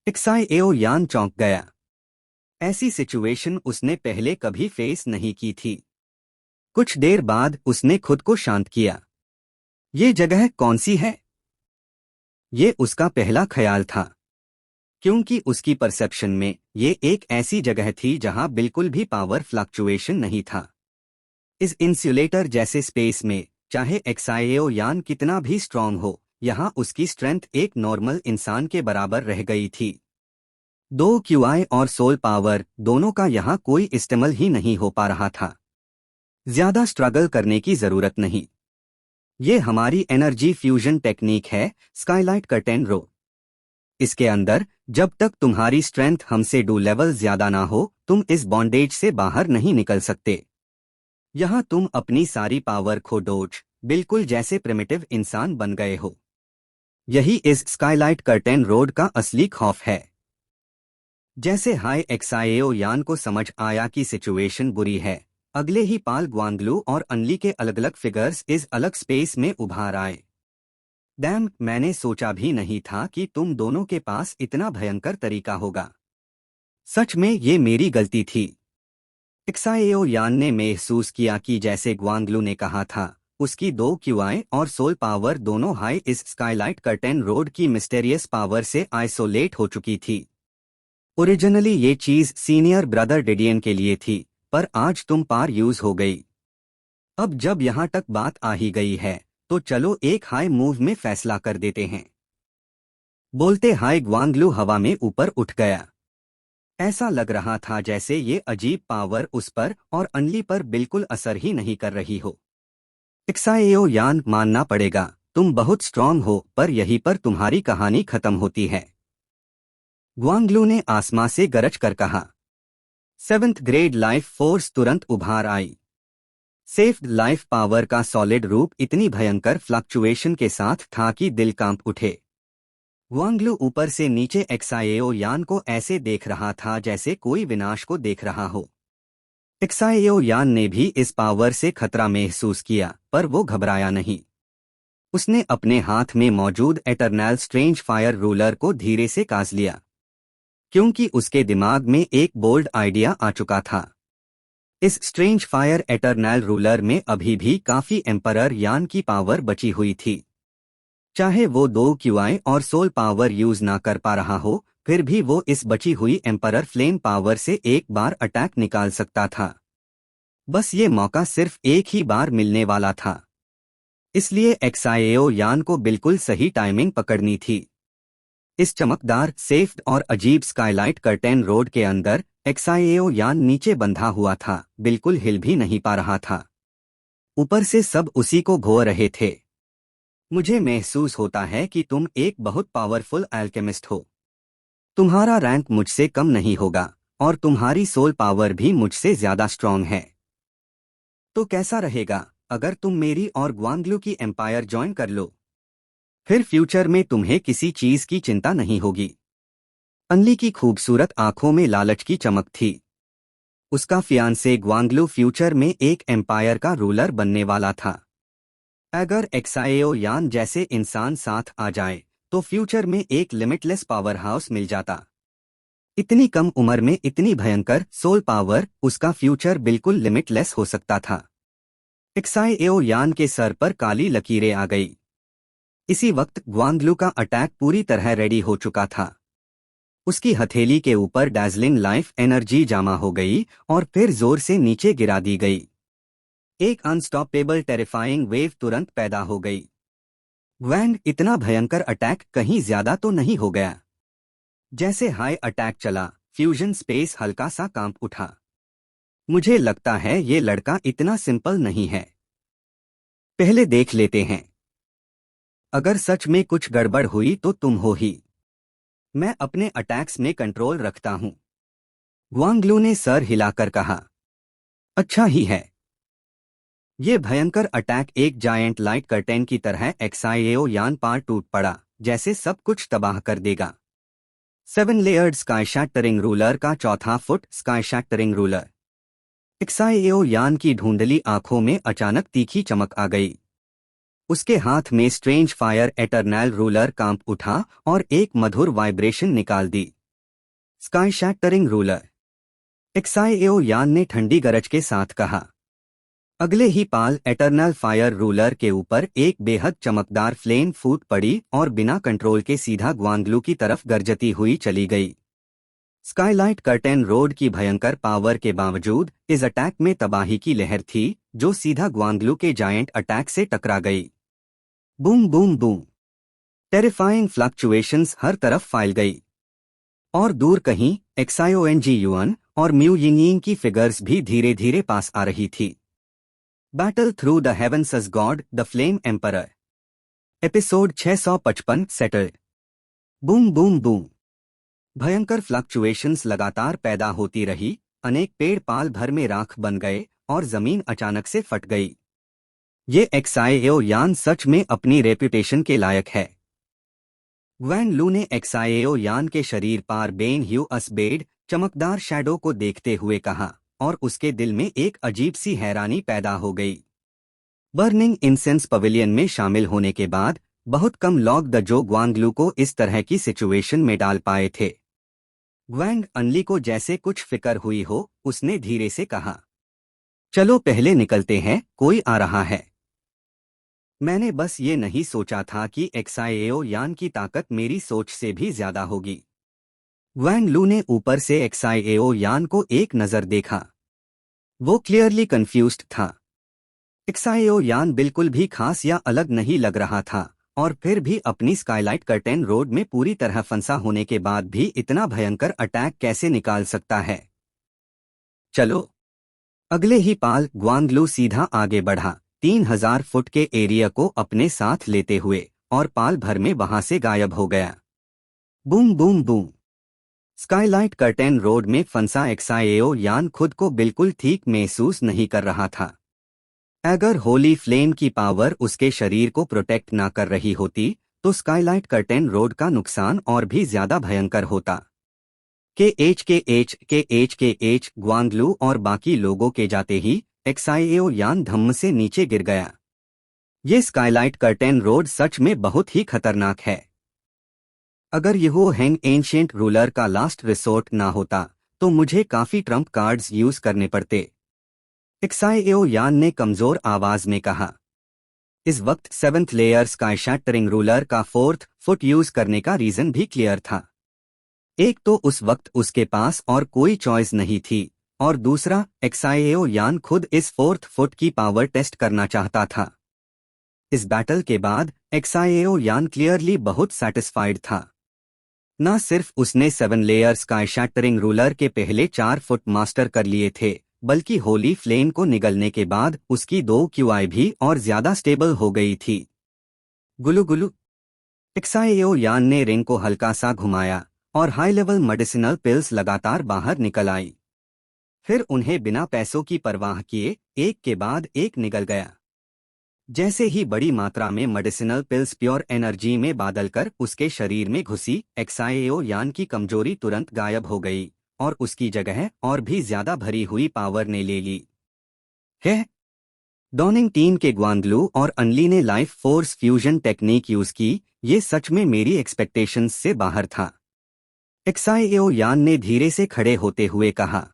एक्साइएओ यान चौंक गया। ऐसी सिचुएशन उसने पहले कभी फेस नहीं की थी। कुछ देर बाद उसने खुद को शांत किया। ये जगह कौन सी है? ये उसका पहला ख्याल था, क्योंकि उसकी परसेप्शन में ये एक ऐसी जगह थी जहां बिल्कुल भी पावर फ्लक्चुएशन नहीं था। इस इंसुलेटर जैसे स्पेस में चाहे एक्साएओ यान कितना भी स्ट्रांग हो, यहां उसकी स्ट्रेंथ एक नॉर्मल इंसान के बराबर रह गई थी। दो क्यूआई और सोल पावर दोनों का यहां कोई इस्तेमाल ही नहीं हो पा रहा था। ज्यादा स्ट्रगल करने की जरूरत नहीं। ये हमारी एनर्जी फ्यूजन टेक्निक है, स्काईलाइट कर्टेन रो। इसके अंदर जब तक तुम्हारी स्ट्रेंथ हमसे 2 लेवल ज्यादा ना हो, तुम इस बॉन्डेज से बाहर नहीं निकल सकते। यहां तुम अपनी सारी पावर खो डोज, बिल्कुल जैसे प्रिमिटिव इंसान बन गए हो। यही इस स्काईलाइट कर्टेन रोड का असली खौफ है। जैसे हाई एक्साएओ यान को समझ आया कि सिचुएशन बुरी है, अगले ही पाल ग्वांगलू और अनली के अलग अलग फिगर्स इस अलग स्पेस में उभार आए। डैम, मैंने सोचा भी नहीं था कि तुम दोनों के पास इतना भयंकर तरीका होगा। सच में ये मेरी गलती थी। एक्साएओ यान ने महसूस किया कि जैसे ग्वांगलू ने कहा था, उसकी 2 क्यूआई और सोल पावर दोनों हाई इस स्काईलाइट कर्टेन रोड की मिस्टेरियस पावर से आइसोलेट हो चुकी थी। ओरिजिनली ये चीज सीनियर ब्रदर डिडियन के लिए थी, पर आज तुम पार यूज हो गई। अब जब यहां तक बात आ ही गई है, तो चलो एक हाई मूव में फैसला कर देते हैं। बोलते हाई ग्वांगलू हवा में ऊपर उठ गया। ऐसा लग रहा था जैसे ये अजीब पावर उस पर और अनली पर बिल्कुल असर ही नहीं कर रही हो। एक्साएओ यान, मानना पड़ेगा, तुम बहुत स्ट्रांग हो, पर यहीं पर तुम्हारी कहानी खत्म होती है। ग्वांगलू ने आसमां से गरज कर कहा। 7th ग्रेड लाइफ फोर्स तुरंत उभार आई। सेफ्ड लाइफ पावर का सॉलिड रूप इतनी भयंकर फ्लक्चुएशन के साथ था कि दिल कांप उठे। ग्वांगलू ऊपर से नीचे एक्साएओ यान को ऐसे देख रहा था जैसे कोई विनाश को देख रहा हो। एक्साएओ यान ने भी इस पावर से खतरा महसूस किया, पर वो घबराया नहीं। उसने अपने हाथ में मौजूद एटर्नल स्ट्रेंज फायर रूलर को धीरे से कास लिया, क्योंकि उसके दिमाग में एक बोल्ड आइडिया आ चुका था। इस स्ट्रेंज फायर एटर्नल रूलर में अभी भी काफी एम्परर यान की पावर बची हुई थी। चाहे वो 2 क्यूआई और सोल पावर यूज ना कर पा रहा हो, फिर भी वो इस बची हुई एम्परर फ्लेम पावर से एक बार अटैक निकाल सकता था। बस ये मौका सिर्फ एक ही बार मिलने वाला था। इसलिए एक्साएओ यान को बिल्कुल सही टाइमिंग पकड़नी थी। इस चमकदार, सेफ और अजीब स्काईलाइट कर्टेन रोड के अंदर एक्साएओ यान नीचे बंधा हुआ था, बिल्कुल हिल भी नहीं पा रहा था। ऊपर से सब उसी को घो रहे थे। मुझे महसूस होता है कि तुम एक बहुत पावरफुल अल्केमिस्ट हो। तुम्हारा रैंक मुझसे कम नहीं होगा, और तुम्हारी सोल पावर भी मुझसे ज्यादा स्ट्रांग है। तो कैसा रहेगा अगर तुम मेरी और ग्वांगलू की एम्पायर ज्वाइन कर लो? फिर फ्यूचर में तुम्हें किसी चीज की चिंता नहीं होगी। अनली की खूबसूरत आंखों में लालच की चमक थी। उसका फियांसे ग्वांगलू फ्यूचर में एक एम्पायर का रूलर बनने वाला था। अगर एक्साएओ यान जैसे इंसान साथ आ जाए, तो फ्यूचर में एक लिमिटलेस पावर हाउस मिल जाता। इतनी कम उम्र में इतनी भयंकर सोल पावर, उसका फ्यूचर बिल्कुल लिमिटलेस हो सकता था। एक्साएओ यान के सर पर काली लकीरें आ गई। इसी वक्त ग्वांगलू का अटैक पूरी तरह रेडी हो चुका था। उसकी हथेली के ऊपर डैजलिंग लाइफ एनर्जी जमा हो गई और फिर जोर से नीचे गिरा दी गई। एक अनस्टॉपेबल टेरिफाइंग वेव तुरंत पैदा हो गई। ग्वैंग, इतना भयंकर अटैक कहीं ज्यादा तो नहीं हो गया? जैसे हाई अटैक चला, फ्यूजन स्पेस हल्का सा कांप उठा। मुझे लगता है ये लड़का इतना सिंपल नहीं है। पहले देख लेते हैं। अगर सच में कुछ गड़बड़ हुई तो तुम हो ही। मैं अपने अटैक्स में कंट्रोल रखता हूं। ग्वांगलू ने सर हिलाकर कहा। अच्छा ही है। ये भयंकर अटैक एक जायंट लाइट कर्टेन की तरह एक्साएओ यान पार टूट पड़ा, जैसे सब कुछ तबाह कर देगा। 7 लेयर्ड स्काई शैटरिंग रूलर का चौथा foot sky shattering ruler. Xiao Yan की धुंधली आंखों में अचानक तीखी चमक आ गई। उसके हाथ में स्ट्रेंज फायर एटर्नल रूलर कांप उठा और एक मधुर वाइब्रेशन निकाल दी। Sky shattering ruler. Xiao Yan ने ठंडी गरज के साथ कहा। अगले ही पाल एटर्नल फायर रूलर के ऊपर एक बेहद चमकदार फ्लेम फूट पड़ी और बिना कंट्रोल के सीधा ग्वांगलू की तरफ गरजती हुई चली गई। स्काईलाइट कर्टेन रोड की भयंकर पावर के बावजूद इस अटैक में तबाही की लहर थी जो सीधा ग्वांगलू के जायंट अटैक से टकरा गई। Boom boom boom. Terrifying fluctuations हर तरफ फैल गई और दूर कहीं एक्सायोएनजी युआन और म्यू यिंग की फिगर्स भी धीरे धीरे पास आ रही थी। Battle through the heavens as God the flame emperor episode 655 settled. Boom boom boom. भयंकर फ्लक्चुएशंस लगातार पैदा होती रही, अनेक पेड़ पाल भर में राख बन गए और जमीन अचानक से फट गई। ये एक्साएओ यान सच में अपनी रेपुटेशन के लायक है। ग्वैन लू ने एक्साएओ यान के शरीर पार बेन ह्यू असबेड चमकदार शैडो को देखते हुए कहा और उसके दिल में एक अजीब सी हैरानी पैदा हो गई। बर्निंग इंसेंस पवेलियन में शामिल होने के बाद बहुत कम लोग द जो ग्वांगलू को इस तरह की सिचुएशन में डाल पाए थे। ग्वैंग अनली को जैसे कुछ फिक्र हुई हो, उसने धीरे से कहा, चलो पहले निकलते हैं, कोई आ रहा है। मैंने बस ये नहीं सोचा था कि एक्साएओ यान की ताकत मेरी सोच से भी ज्यादा होगी। ग्वैंग लू ने ऊपर से एक्साएओ यान को एक नजर देखा। वो क्लियरली कंफ्यूज्ड था। एक्साएओ यान बिल्कुल भी खास या अलग नहीं लग रहा था और फिर भी अपनी स्काईलाइट कर्टेन रोड में पूरी तरह फंसा होने के बाद भी इतना भयंकर अटैक कैसे निकाल सकता है। चलो। अगले ही पाल ग्वांगलू सीधा आगे बढ़ा, 3000 फुट के एरिया को अपने साथ लेते हुए, और पाल भर में वहां से गायब हो गया। Boom boom boom. Skylight curtain road में फंसा एक्साएओ यान खुद को बिल्कुल ठीक महसूस नहीं कर रहा था। अगर होली फ्लेम की पावर उसके शरीर को प्रोटेक्ट ना कर रही होती तो स्काईलाइट कर्टेन रोड का नुकसान और भी ज्यादा भयंकर होता। के एच ग्वांगलू और बाकी लोगों के जाते ही एक्साएओ यान धम्म से नीचे गिर गया। ये स्काईलाइट कर्टेन रोड सच में बहुत ही खतरनाक है। अगर यह हैंग एंशिएंट रूलर का लास्ट रिसोर्ट ना होता तो मुझे काफी ट्रम्प कार्ड्स यूज करने पड़ते। एक्साएओ यान ने कमजोर आवाज में कहा। इस वक्त 7th layer sky shattering ruler का 4th फुट यूज करने का रीजन भी क्लियर था। एक तो उस वक्त उसके पास और कोई चॉइस नहीं थी, और दूसरा एक्साएओ यान खुद इस 4th फुट की पावर टेस्ट करना चाहता था। इस बैटल के बाद एक्साएओ यान क्लियरली बहुत सैटिस्फाइड था। न सिर्फ उसने 7 लेयर स्काई शैटरिंग रूलर के पहले 4 फुट मास्टर कर लिए थे, बल्कि होली फ्लेम को निगलने के बाद उसकी 2 क्यूआई भी और ज्यादा स्टेबल हो गई थी। गुलू गुलू। एक्साएओ यान ने रिंग को हल्का सा घुमाया और हाई लेवल मेडिसिनल पिल्स लगातार बाहर निकल आई। फिर उन्हें बिना पैसों की परवाह किए एक के बाद एक निगल गया। जैसे ही बड़ी मात्रा में मेडिसिनल पिल्स प्योर एनर्जी में बादल कर उसके शरीर में घुसी, एक्साएओ यान की कमजोरी तुरंत गायब हो गई और उसकी जगह और भी ज्यादा भरी हुई पावर ने ले ली है। डॉनिंग टीम के ग्वांगलू और अनली ने life force fusion technique use की। ये सच में मेरी एक्सपेक्टेशंस से बाहर था। एक्साएओ यान ने धीरे से खड़े होते हुए कहा,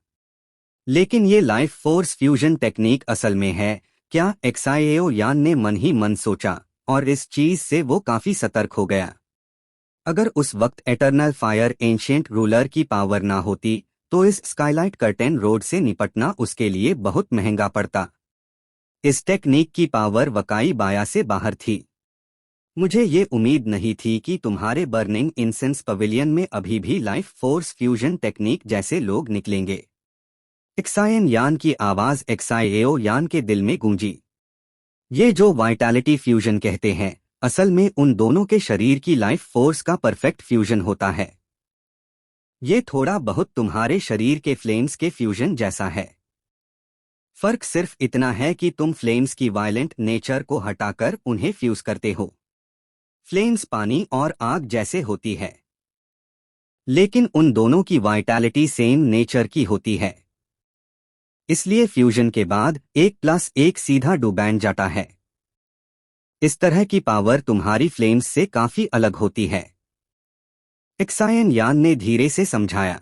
लेकिन ये लाइफ फोर्स फ्यूजन टेक्निक असल में है क्या? एक्साएओ यान ने मन ही मन सोचा और इस चीज से वो काफी सतर्क हो गया। अगर उस वक्त एटर्नल फायर एंशिएंट रूलर की पावर ना होती तो इस स्काईलाइट कर्टेन रोड से निपटना उसके लिए बहुत महंगा पड़ता। इस टेक्निक की पावर वकाई बाया से बाहर थी। मुझे ये उम्मीद नहीं थी कि तुम्हारे बर्निंग इंसेंस पवेलियन में अभी भी लाइफ फोर्स फ्यूजन टेक्निक जैसे लोग निकलेंगे। एक्सायन यान की आवाज एक्साएओ यान के दिल में गूंजी। ये जो वाइटैलिटी फ्यूजन कहते हैं, असल में उन दोनों के शरीर की लाइफ फोर्स का परफेक्ट फ्यूजन होता है। ये थोड़ा बहुत तुम्हारे शरीर के फ्लेम्स के फ्यूजन जैसा है। फर्क सिर्फ इतना है कि तुम फ्लेम्स की वायलेंट नेचर को हटाकर उन्हें फ्यूज करते हो। फ्लेम्स पानी और आग जैसे होती है, लेकिन उन दोनों की वाइटैलिटी सेम नेचर की होती है। इसलिए फ्यूजन के बाद 1+1 सीधा 2 बन जाता है। इस तरह की पावर तुम्हारी फ्लेम्स से काफी अलग होती है। एक्सायन यान ने धीरे से समझाया।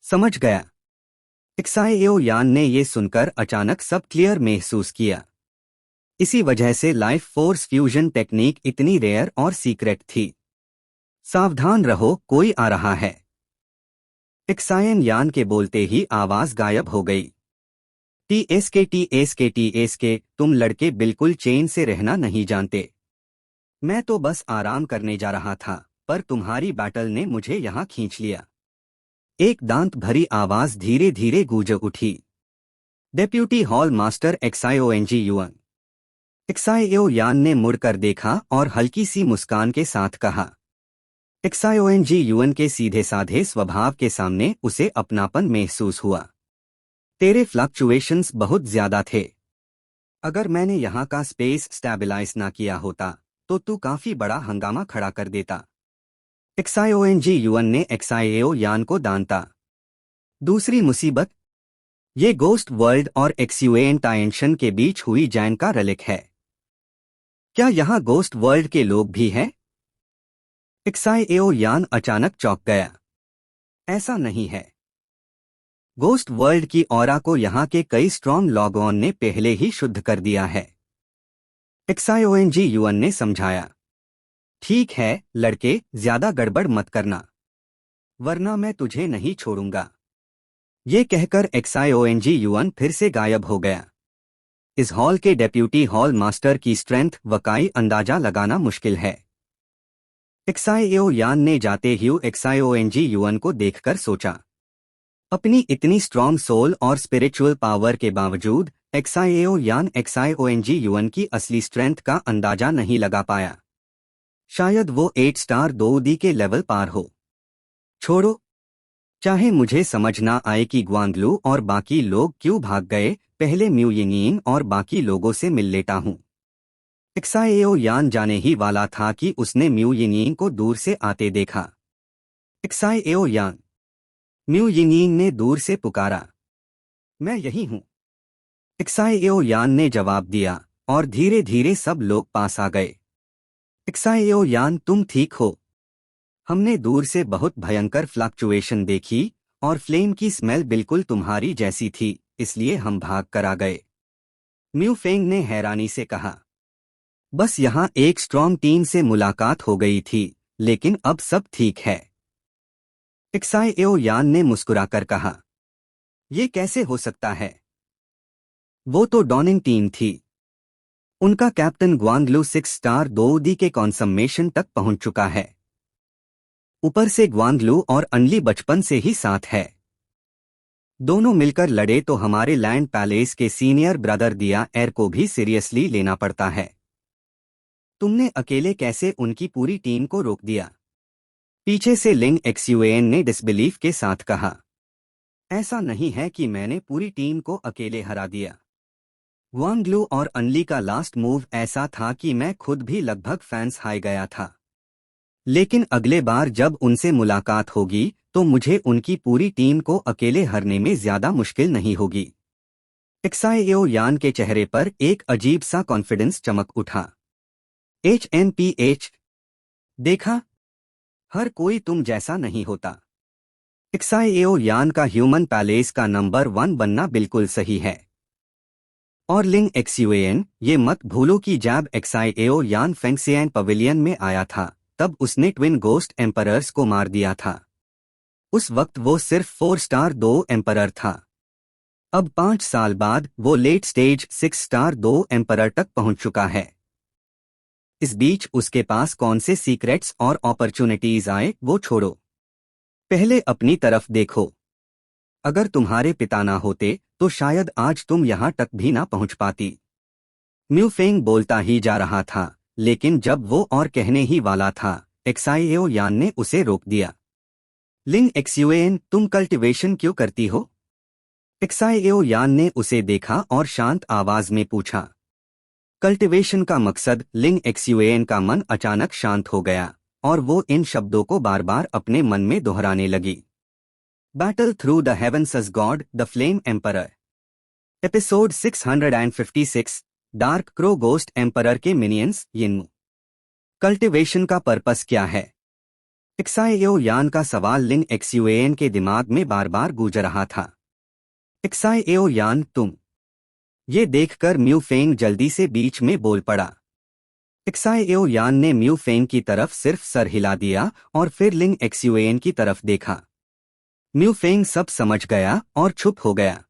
समझ गया। एक्साएओ यान ने ये सुनकर अचानक सब क्लियर महसूस किया। इसी वजह से लाइफ फोर्स फ्यूजन टेक्निक इतनी रेयर और सीक्रेट थी। सावधान रहो, कोई आ रहा है। एक्सायन यान के बोलते ही आवाज गायब हो गई। टीएसके, तुम लड़के बिल्कुल चैन से रहना नहीं जानते। मैं तो बस आराम करने जा रहा था, पर तुम्हारी बैटल ने मुझे यहाँ खींच लिया। एक दांत भरी आवाज धीरे धीरे गूंज उठी। डेप्यूटी हॉल मास्टर एक्साओएनजी युअन। एक्साएओ यान ने मुड़कर देखा और हल्की सी मुस्कान के साथ कहा। एक्साओएनजी युअन के सीधे साधे स्वभाव के सामने उसे अपनापन महसूस हुआ। तेरे फ्लक्चुएशंस बहुत ज्यादा थे। अगर मैंने यहाँ का स्पेस स्टेबलाइज ना किया होता तो तू काफी बड़ा हंगामा खड़ा कर देता। एक्साओएनजी युअन ने एक्साएओ यान को दांता। दूसरी मुसीबत, ये गोस्ट वर्ल्ड और एक्सयूएन टाइंशन के बीच हुई जैन का relic है। क्या यहाँ गोस्ट वर्ल्ड के लोग भी हैं? एक्साएओ यान अचानक चौंक गया। ऐसा नहीं है। गोस्ट वर्ल्ड की ऑरा को यहाँ के कई स्ट्रॉन्ग लॉगऑन ने पहले ही शुद्ध कर दिया है। एक्साओएनजी युअन ने समझाया। ठीक है लड़के, ज्यादा गड़बड़ मत करना, वरना मैं तुझे नहीं छोड़ूंगा। ये कहकर एक्साओएनजी युअन फिर से गायब हो गया। इस हॉल के डेप्यूटी हॉल मास्टर की स्ट्रेंथ वकाई अंदाजा लगाना मुश्किल है। एक्साएओ यान ने जाते ही एक्साओएनजी युअन को देखकर सोचा। अपनी इतनी स्ट्रॉन्ग सोल और स्पिरिचुअल पावर के बावजूद एक्साएओ यान एक्साओएनजी युअन की असली स्ट्रेंथ का अंदाजा नहीं लगा पाया। शायद वो 8 स्टार 2D के लेवल पार हो। छोड़ो, चाहे मुझे समझ ना आए कि ग्वांगलू और बाकी लोग क्यों भाग गए, पहले म्यू यिंगयिन और बाकी लोगों से मिल लेता हूँ। एक्साएओ यान जाने ही वाला था कि उसने म्यू यिंगयिन को दूर से आते देखा। एक्साएओ यान, म्यू यिंगयिन ने दूर से पुकारा। मैं यही हूँ, एक्साएओ यान ने जवाब दिया और धीरे धीरे सब लोग पास आ गए। एक्साएओ यान, तुम ठीक हो? हमने दूर से बहुत भयंकर फ्लक्चुएशन देखी और फ्लेम की स्मेल बिल्कुल तुम्हारी जैसी थी, इसलिए हम भाग कर आ गए। म्यू फेंग ने हैरानी से कहा। बस यहाँ एक स्ट्रॉन्ग टीम से मुलाकात हो गई थी, लेकिन अब सब ठीक है। एक्साएओ यान ने मुस्कुराकर कहा। ये कैसे हो सकता है? वो तो डॉनिंग टीम थी। उनका कैप्टन ग्वांगलू 6 स्टार 2D के कॉन्सम्मेशन तक पहुंच चुका है। ऊपर से ग्वांगलू और अनली बचपन से ही साथ है। दोनों मिलकर लड़े तो हमारे लैंड पैलेस के सीनियर ब्रदर दिया एयर को भी सीरियसली लेना पड़ता है। तुमने अकेले कैसे उनकी पूरी टीम को रोक दिया? पीछे से लिंग एक्सयूएन ने डिसबिलीफ के साथ कहा। ऐसा नहीं है कि मैंने पूरी टीम को अकेले हरा दिया। ग्वांगलू और अनली का लास्ट मूव ऐसा था कि मैं खुद भी लगभग फैंस हार गया था। लेकिन अगले बार जब उनसे मुलाकात होगी तो मुझे उनकी पूरी टीम को अकेले हरने में ज्यादा मुश्किल नहीं होगी। एक्साएओ यान के चेहरे पर एक अजीब सा कॉन्फिडेंस चमक उठा। HMPH, देखा, हर कोई तुम जैसा नहीं होता। एक्साएओ यान का ह्यूमन पैलेस का नंबर 1 बनना बिल्कुल सही है। और लिंग एक्सयूएन, ये मत भूलो कि जब एक्साएओ यान फेंगसियन पवेलियन में आया था तब उसने ट्विन गोस्ट एम्परर्स को मार दिया था। उस वक्त वो सिर्फ 4 स्टार 2 एम्परर था। अब 5 साल बाद वो लेट स्टेज 6 स्टार 2 एम्परर तक पहुंच चुका है। इस बीच उसके पास कौन से सीक्रेट्स और अपॉर्चुनिटीज आए वो छोड़ो, पहले अपनी तरफ देखो। अगर तुम्हारे पिता ना होते तो शायद आज तुम यहाँ तक भी ना पहुंच पाती। म्यू फेंग बोलता ही जा रहा था, लेकिन जब वो और कहने ही वाला था, एक्साएओ यान ने उसे रोक दिया। लिंग एक्सयूएन, तुम कल्टिवेशन क्यों करती हो? एक्साएओ यान ने उसे देखा और शांत आवाज में पूछा। कल्टिवेशन का मकसद? लिंग एक्सयूएन का मन अचानक शांत हो गया और वो इन शब्दों को बार बार अपने मन में दोहराने लगी। Battle through the heavens as God, the flame emperor. Episode 656, dark crow ghost emperor के मिनियंस यिन्मू। कल्टिवेशन का पर्पस क्या है? एक्साएओ यान का सवाल लिंग एक्सयूएन के दिमाग में बार बार गूंज रहा था। एक्साएओ यान तुम। ये देखकर म्यू फेंग जल्दी से बीच में बोल पड़ा। एक्साएओ यान ने म्यू फेंग की तरफ सिर्फ सर हिला दिया और फिर लिंग एक्सयूएन की तरफ देखा। म्यू फेंग सब समझ गया और चुप हो गया।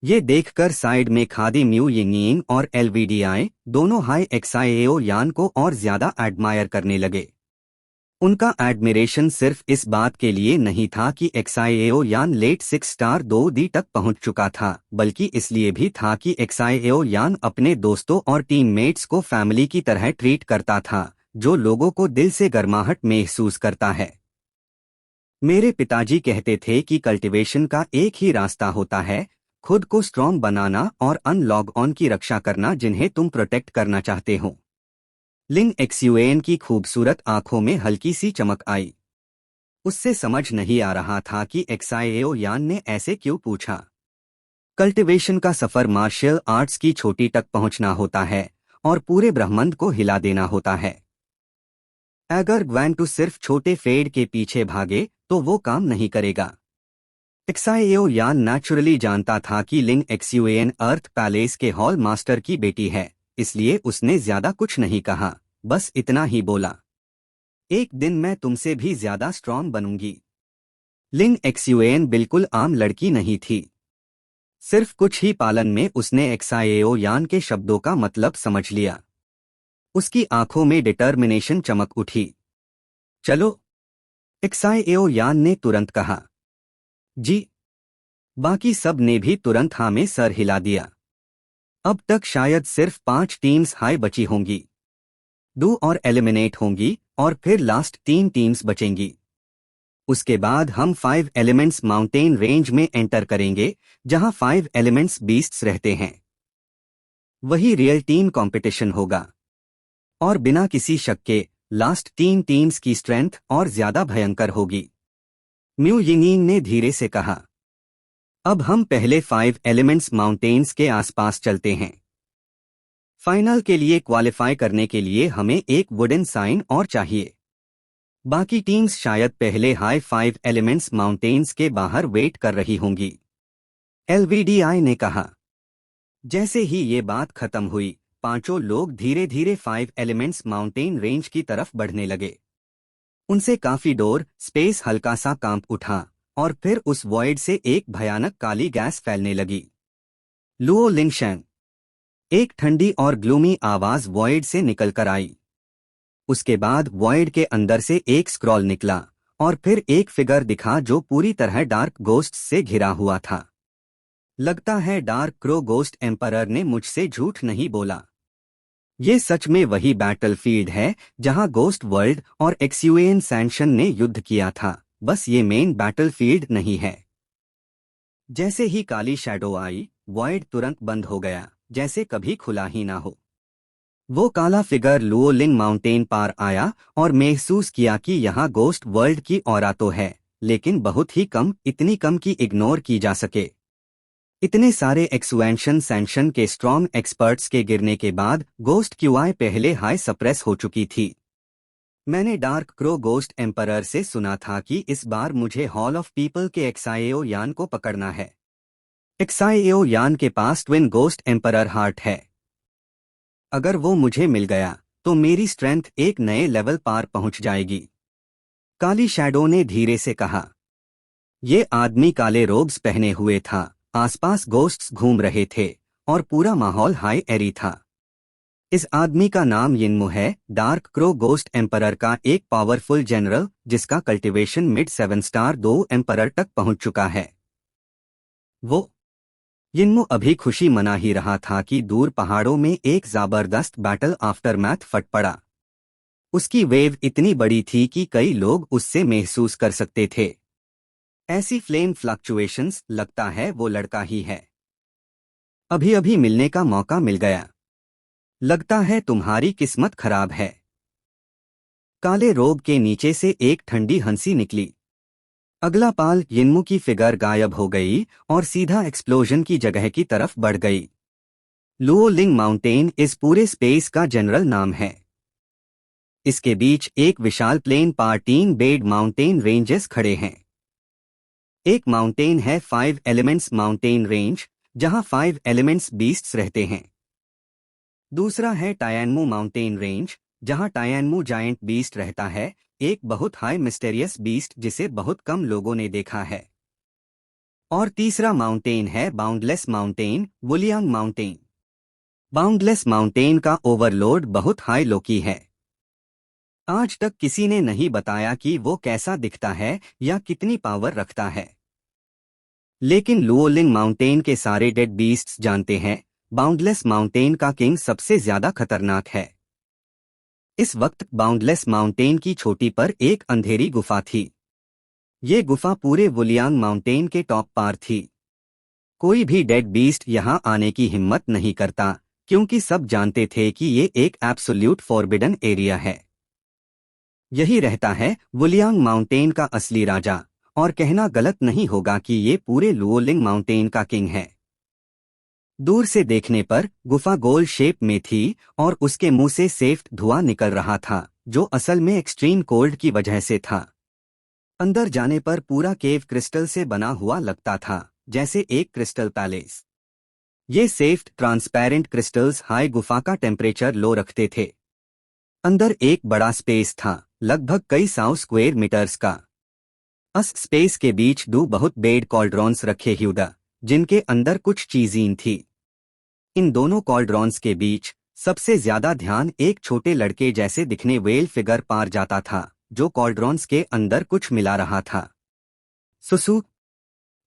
ये देखकर साइड में खादी म्यू यिंग और एलवीडीआई दोनों हाई एक्साएओ यान को और ज्यादा एडमायर करने लगे। उनका एडमिरेशन सिर्फ इस बात के लिए नहीं था कि एक्साएओ यान लेट 6 स्टार 2D तक पहुंच चुका था, बल्कि इसलिए भी था कि एक्साएओ यान अपने दोस्तों और टीममेट्स को फैमिली की तरह ट्रीट करता था, जो लोगों को दिल से गर्माहट महसूस करता है। मेरे पिताजी कहते थे कि कल्टीवेशन का एक ही रास्ता होता है, खुद को स्ट्रॉन्ग बनाना और अनलॉग ऑन की रक्षा करना जिन्हें तुम प्रोटेक्ट करना चाहते हो। लिंग एक्सयूएन की खूबसूरत आंखों में हल्की सी चमक आई। उससे समझ नहीं आ रहा था कि एक्साएओ यान ने ऐसे क्यों पूछा। कल्टीवेशन का सफर मार्शल आर्ट्स की चोटी तक पहुंचना होता है और पूरे ब्रह्मांड को हिला देना होता है। अगर ग्वेंटू सिर्फ छोटे फेड के पीछे भागे तो वो काम नहीं करेगा। एक्साएओ यान नेचुरली जानता था कि लिंग एक्सयूएन अर्थ पैलेस के हॉल मास्टर की बेटी है, इसलिए उसने ज्यादा कुछ नहीं कहा, बस इतना ही बोला, एक दिन मैं तुमसे भी ज्यादा स्ट्रॉन्ग बनूंगी। लिंग एक्सयूएन बिल्कुल आम लड़की नहीं थी। सिर्फ कुछ ही पालन में उसने एक्साएओ यान के शब्दों का मतलब समझ लिया। उसकी आंखों में डिटर्मिनेशन चमक उठी। चलो, एक्साएओ यान ने तुरंत कहा। जी। बाकी सब ने भी तुरंत हाँ में सर हिला दिया। अब तक शायद सिर्फ 5 टीम्स हाई बची होंगी, 2 और एलिमिनेट होंगी और फिर लास्ट 3 टीम्स बचेंगी। उसके बाद हम 5 एलिमेंट्स माउंटेन रेंज में एंटर करेंगे, जहां 5 एलिमेंट्स बीस्ट्स रहते हैं। वही रियल टीम कंपटीशन होगा और बिना किसी शक के लास्ट 3 टीम्स की स्ट्रेंथ और ज्यादा भयंकर होगी। म्यू यिंग ने धीरे से कहा। अब हम पहले 5 एलिमेंट्स माउंटेन्स के आसपास चलते हैं। फाइनल के लिए क्वालिफाई करने के लिए हमें एक वुडन साइन और चाहिए। बाकी टीम्स शायद पहले हाई 5 एलिमेंट्स माउंटेन्स के बाहर वेट कर रही होंगी, एलवीडीआई ने कहा। जैसे ही ये बात खत्म हुई, पांचों लोग धीरे धीरे 5 एलिमेंट्स माउंटेन रेंज की तरफ बढ़ने लगे। उनसे काफी दूर स्पेस हल्का सा कांप उठा और फिर उस वॉइड से एक भयानक काली गैस फैलने लगी। लुओ लिंगशैन। एक ठंडी और ग्लूमी आवाज वॉइड से निकलकर आई। उसके बाद वॉइड के अंदर से एक स्क्रॉल निकला और फिर एक फिगर दिखा जो पूरी तरह डार्क गोस्ट से घिरा हुआ था। लगता है डार्क क्रो गोस्ट एम्परर ने मुझसे झूठ नहीं बोला। ये सच में वही बैटलफील्ड है जहां गोस्ट वर्ल्ड और एक्सयूएन सैंक्शन ने युद्ध किया था, बस ये मेन बैटलफील्ड नहीं है। जैसे ही काली शैडो आई, वॉइड तुरंत बंद हो गया, जैसे कभी खुला ही ना हो। वो काला फिगर लुओलिंग माउंटेन पार आया और महसूस किया कि यहाँ गोस्ट वर्ल्ड की ऑरा तो है, लेकिन बहुत ही कम, इतनी कम कि इग्नोर की जा सके। इतने सारे एक्सुएंशन सैंक्शन के स्ट्रॉन्ग एक्सपर्ट्स के गिरने के बाद गोस्ट क्यूआई पहले हाई सप्रेस हो चुकी थी। मैंने डार्क क्रो गोस्ट एम्परर से सुना था कि इस बार मुझे हॉल ऑफ पीपल के एक्साएओ यान को पकड़ना है। एक्साएओ यान के पास ट्विन गोस्ट एम्परर हार्ट है। अगर वो मुझे मिल गया तो मेरी स्ट्रेंथ एक नए लेवल पार पहुंच जाएगी। काली शैडो ने धीरे से कहा। ये आदमी काले रोब्स पहने हुए था, आसपास गोस्ट्स घूम रहे थे और पूरा माहौल हाई एरी था। इस आदमी का नाम यिन्मू है, डार्क क्रो गोस्ट एम्परर का एक पावरफुल जनरल जिसका कल्टीवेशन मिड 7 स्टार 2 एम्परर तक पहुंच चुका है। वो यिन्मू अभी खुशी मना ही रहा था कि दूर पहाड़ों में एक जबरदस्त बैटल आफ्टरमैथ फट पड़ा। उसकी वेव इतनी बड़ी थी कि कई लोग उससे महसूस कर सकते थे। ऐसी फ्लेम फ्लक्चुएशंस, लगता है वो लड़का ही है। अभी अभी मिलने का मौका मिल गया। लगता है तुम्हारी किस्मत खराब है। काले रोब के नीचे से एक ठंडी हंसी निकली। अगला पाल यिन्मू की फिगर गायब हो गई और सीधा एक्सप्लोजन की जगह की तरफ बढ़ गई। लुओलिंग माउंटेन इस पूरे स्पेस का जनरल नाम है। इसके बीच एक विशाल प्लेन पार 3 बेड माउंटेन रेंजेस खड़े हैं। एक माउंटेन है 5 एलिमेंट्स माउंटेन रेंज, जहां 5 एलिमेंट्स बीस्ट्स रहते हैं। दूसरा है टायनमू माउंटेन रेंज, जहां टायनमू जायंट बीस्ट रहता है, एक बहुत हाई मिस्टेरियस बीस्ट जिसे बहुत कम लोगों ने देखा है। और तीसरा माउंटेन है boundless mountain, Wuliang mountain. Boundless mountain का ओवरलोड बहुत हाई लोकी है। आज तक किसी ने नहीं बताया कि वो कैसा दिखता है या कितनी पावर रखता है। लेकिन लुओलिंग माउंटेन के सारे डेड बीस्ट्स जानते हैं, बाउंडलेस माउंटेन का किंग सबसे ज्यादा खतरनाक है। इस वक्त बाउंडलेस माउंटेन की चोटी पर एक अंधेरी गुफा थी। ये गुफा पूरे वुलियांग माउंटेन के टॉप पर थी। कोई भी डेड बीस्ट यहां आने की हिम्मत नहीं करता, क्योंकि सब जानते थे कि ये एक एब्सोल्यूट फॉरबिडन एरिया है। यही रहता है वुलियांग माउंटेन का असली राजा, और कहना गलत नहीं होगा कि ये पूरे लुओलिंग माउंटेन का किंग है। दूर से देखने पर गुफा गोल शेप में थी और उसके मुंह से सेफ धुआं निकल रहा था, जो असल में एक्सट्रीम कोल्ड की वजह से था। अंदर जाने पर पूरा केव क्रिस्टल से बना हुआ लगता था, जैसे एक क्रिस्टल पैलेस। ये सेफ ट्रांसपेरेंट क्रिस्टल्स हाई गुफा का टेम्परेचर लो रखते थे। अंदर एक बड़ा स्पेस था, लगभग कई 100 स्क्वायर मीटर्स का। उस स्पेस के बीच दो बहुत बेड कॉल्ड्रॉन्स रखे हुए, जिनके अंदर कुछ चीज़ें थी। इन दोनों कॉल्ड्रॉन्स के बीच सबसे ज्यादा ध्यान एक छोटे लड़के जैसे दिखने वेल फिगर पार जाता था, जो कॉल्ड्रॉन्स के अंदर कुछ मिला रहा था। सुसु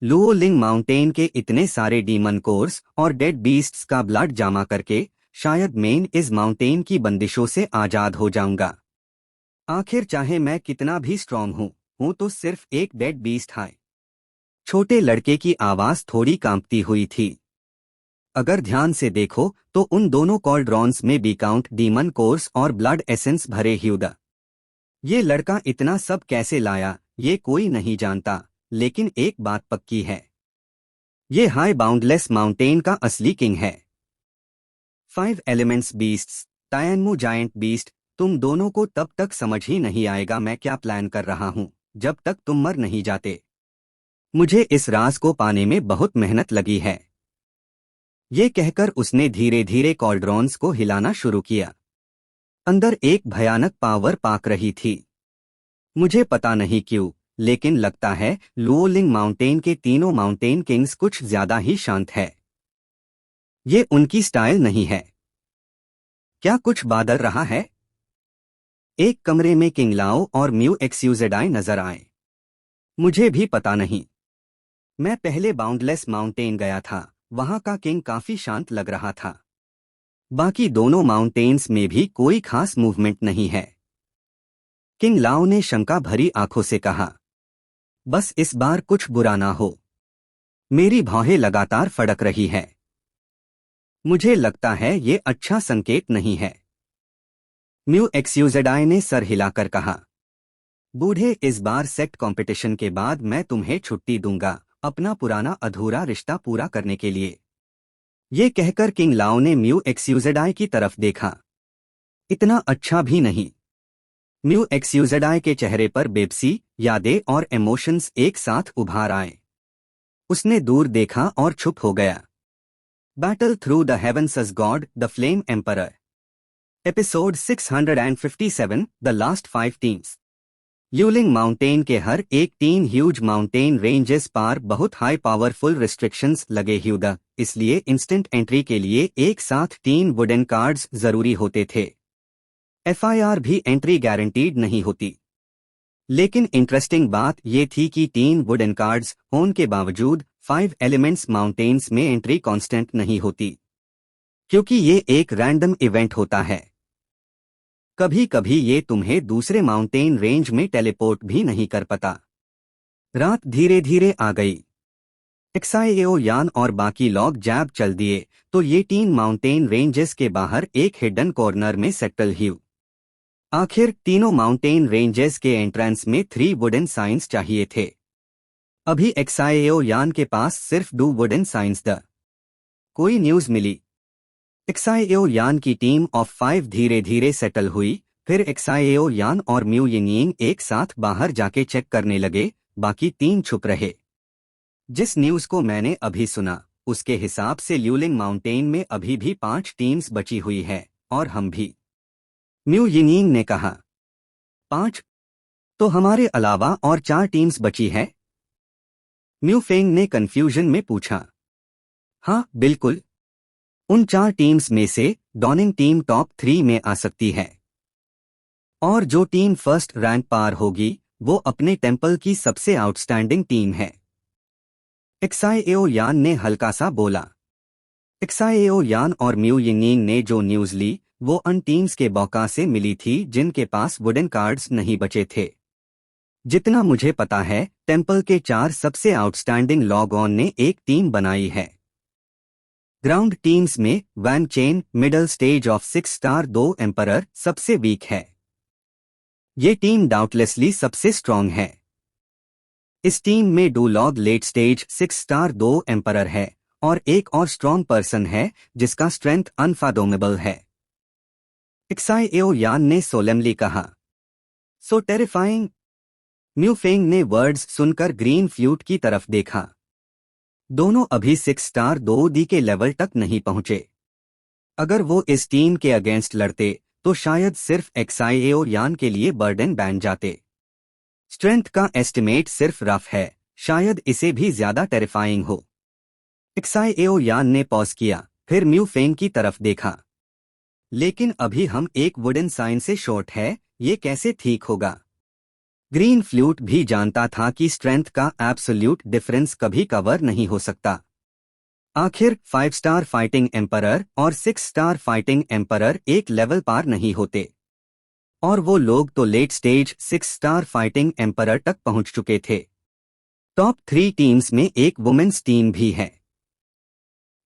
लुओलिंग माउंटेन के इतने सारे डीमन कोर्स और डेड बीस्ट्स का ब्लड जमा करके शायद मैं इस माउंटेन की बंदिशों से आजाद हो जाऊंगा। आखिर चाहे मैं कितना भी स्ट्रॉन्ग हूं तो सिर्फ एक डेड बीस्ट है। छोटे लड़के की आवाज थोड़ी कांपती हुई थी। अगर ध्यान से देखो तो उन दोनों कॉल्ड्रॉन्स में बी काउंट डीमन कोर्स और ब्लड एसेंस भरे हुए। ये लड़का इतना सब कैसे लाया, ये कोई नहीं जानता, लेकिन एक बात पक्की है, ये हाई बाउंडलेस माउंटेन का असली किंग है। 5 एलिमेंट्स बीस्ट्स, टायनमू जायंट बीस्ट, तुम दोनों को तब तक समझ ही नहीं आएगा मैं क्या प्लान कर रहा हूं, जब तक तुम मर नहीं जाते। मुझे इस राज को पाने में बहुत मेहनत लगी है। ये कहकर उसने धीरे धीरे कॉल्ड्रॉन्स को हिलाना शुरू किया। अंदर एक भयानक पावर पाक रही थी। मुझे पता नहीं क्यों, लेकिन लगता है लुओलिंग माउंटेन के तीनों माउंटेन किंग्स कुछ ज्यादा ही शांत है। ये उनकी स्टाइल नहीं है। क्या कुछ बादल रहा है? एक कमरे में किंग लाओ और म्यू एक्सयूजेडाई नजर आए। मुझे भी पता नहीं। मैं पहले बाउंडलेस माउंटेन गया था, वहां का किंग काफी शांत लग रहा था। बाकी दोनों माउंटेन्स में भी कोई खास मूवमेंट नहीं है। किंग लाओ ने शंका भरी आंखों से कहा, बस इस बार कुछ बुरा ना हो। मेरी भौहें लगातार फड़क रही है। मुझे लगता है ये अच्छा संकेत नहीं है। म्यू एक्सयूजेडाई ने सर हिलाकर कहा, बूढ़े, इस बार सेक्ट कंपटीशन के बाद मैं तुम्हें छुट्टी दूंगा, अपना पुराना अधूरा रिश्ता पूरा करने के लिए। ये कहकर किंग लाओ ने म्यू एक्सयूजेडाई की तरफ देखा। इतना अच्छा भी नहीं। म्यू एक्सयूजेडाई के चेहरे पर बेबसी, यादें और इमोशंस एक साथ उभार आए। उसने दूर देखा और चुप हो गया। Battle through the heavens as God, the flame emperor. Episode 657, the last 5 teams. ल्यूलिंग माउंटेन के हर एक 3 ह्यूज माउंटेन रेंजेस पार बहुत हाई पावरफुल रिस्ट्रिक्शंस लगे हुए, इसलिए इंस्टेंट एंट्री के लिए एक साथ 3 वुडन कार्ड्स जरूरी होते थे। FIR भी एंट्री गारंटीड नहीं होती। लेकिन इंटरेस्टिंग बात ये थी कि 3 वुडन कार्ड्स होने के बावजूद 5 एलिमेंट्स माउंटेन्स में एंट्री कांस्टेंट नहीं होती, क्योंकि ये एक रैंडम इवेंट होता है। कभी कभी ये तुम्हें दूसरे माउंटेन रेंज में टेलीपोर्ट भी नहीं कर पाता। रात धीरे धीरे आ गई। एक्साएओ यान और बाकी लोग जैब चल दिए तो ये 3 माउंटेन रेंजेस के बाहर एक हिडन कॉर्नर में सेटल हुए। आखिर तीनों माउंटेन रेंजेस के एंट्रेंस में 3 वुडन साइंस चाहिए थे। अभी एक्साएओ यान के पास सिर्फ 2 वुडन साइंस द कोई न्यूज मिली। एक्साएओ यान की टीम ऑफ 5 धीरे धीरे सेटल हुई। फिर एक्साएओ यान और म्यू यिंग एक साथ बाहर जाके चेक करने लगे, बाकी 3 छुप रहे। जिस न्यूज को मैंने अभी सुना उसके हिसाब से ल्यूलिंग माउंटेन में अभी भी 5 टीम्स बची हुई है और हम भी। म्यू यिनिंग ने कहा। 5? तो हमारे अलावा और 4 टीम्स बची है? म्यू फेंग ने कंफ्यूजन में पूछा। हाँ बिल्कुल, उन 4 टीम्स में से डॉनिंग टीम टॉप 3 में आ सकती है और जो टीम फर्स्ट रैंक पार होगी वो अपने टेम्पल की सबसे आउटस्टैंडिंग टीम है। एक्साएओ यान ने हल्का सा बोला। एक्साएओ यान और म्यू यिंग ने जो न्यूज ली वो अन टीम्स के बौका से मिली थी जिनके पास वुडन कार्ड्स नहीं बचे थे। जितना मुझे पता है टेम्पल के 4 सबसे आउटस्टैंडिंग लॉग ऑन ने एक टीम बनाई है। ग्राउंड टीम्स में Wan Chen middle stage of 6 star 2 emperor सबसे वीक है। ये टीम डाउटलेसली सबसे स्ट्रॉन्ग है। इस टीम में डू लॉग लेट स्टेज 6 स्टार 2 एम्परर है और एक और स्ट्रॉन्ग पर्सन है जिसका स्ट्रेंथ अनफादोमेबल है। एक्साएओ यान ने सोलेमली कहा। सो टेरिफाइंग। म्यू फेंग ने वर्ड्स सुनकर ग्रीन फ्लूट की तरफ देखा। दोनों अभी 6 स्टार 2 डी के लेवल तक नहीं पहुंचे। अगर वो इस टीम के अगेंस्ट लड़ते तो शायद सिर्फ एक्साएओ यान के लिए बर्डन बैन जाते। स्ट्रेंथ का एस्टिमेट सिर्फ रफ है, शायद इसे भी ज्यादा टेरिफाइंग हो। एक्साएओ यान ने पॉज किया, फिर म्यू फेंग की तरफ देखा। लेकिन अभी हम एक वुडन साइन से शॉर्ट है, ये कैसे ठीक होगा? ग्रीन फ्लूट भी जानता था कि स्ट्रेंथ का एब्सोल्यूट डिफरेंस कभी कवर नहीं हो सकता। आखिर 5 स्टार फाइटिंग एम्परर और 6 स्टार फाइटिंग एम्परर एक लेवल पार नहीं होते और वो लोग तो late stage 6 star fighting emperor तक पहुंच चुके थे। टॉप 3 टीम्स में एक वुमेन्स टीम भी है।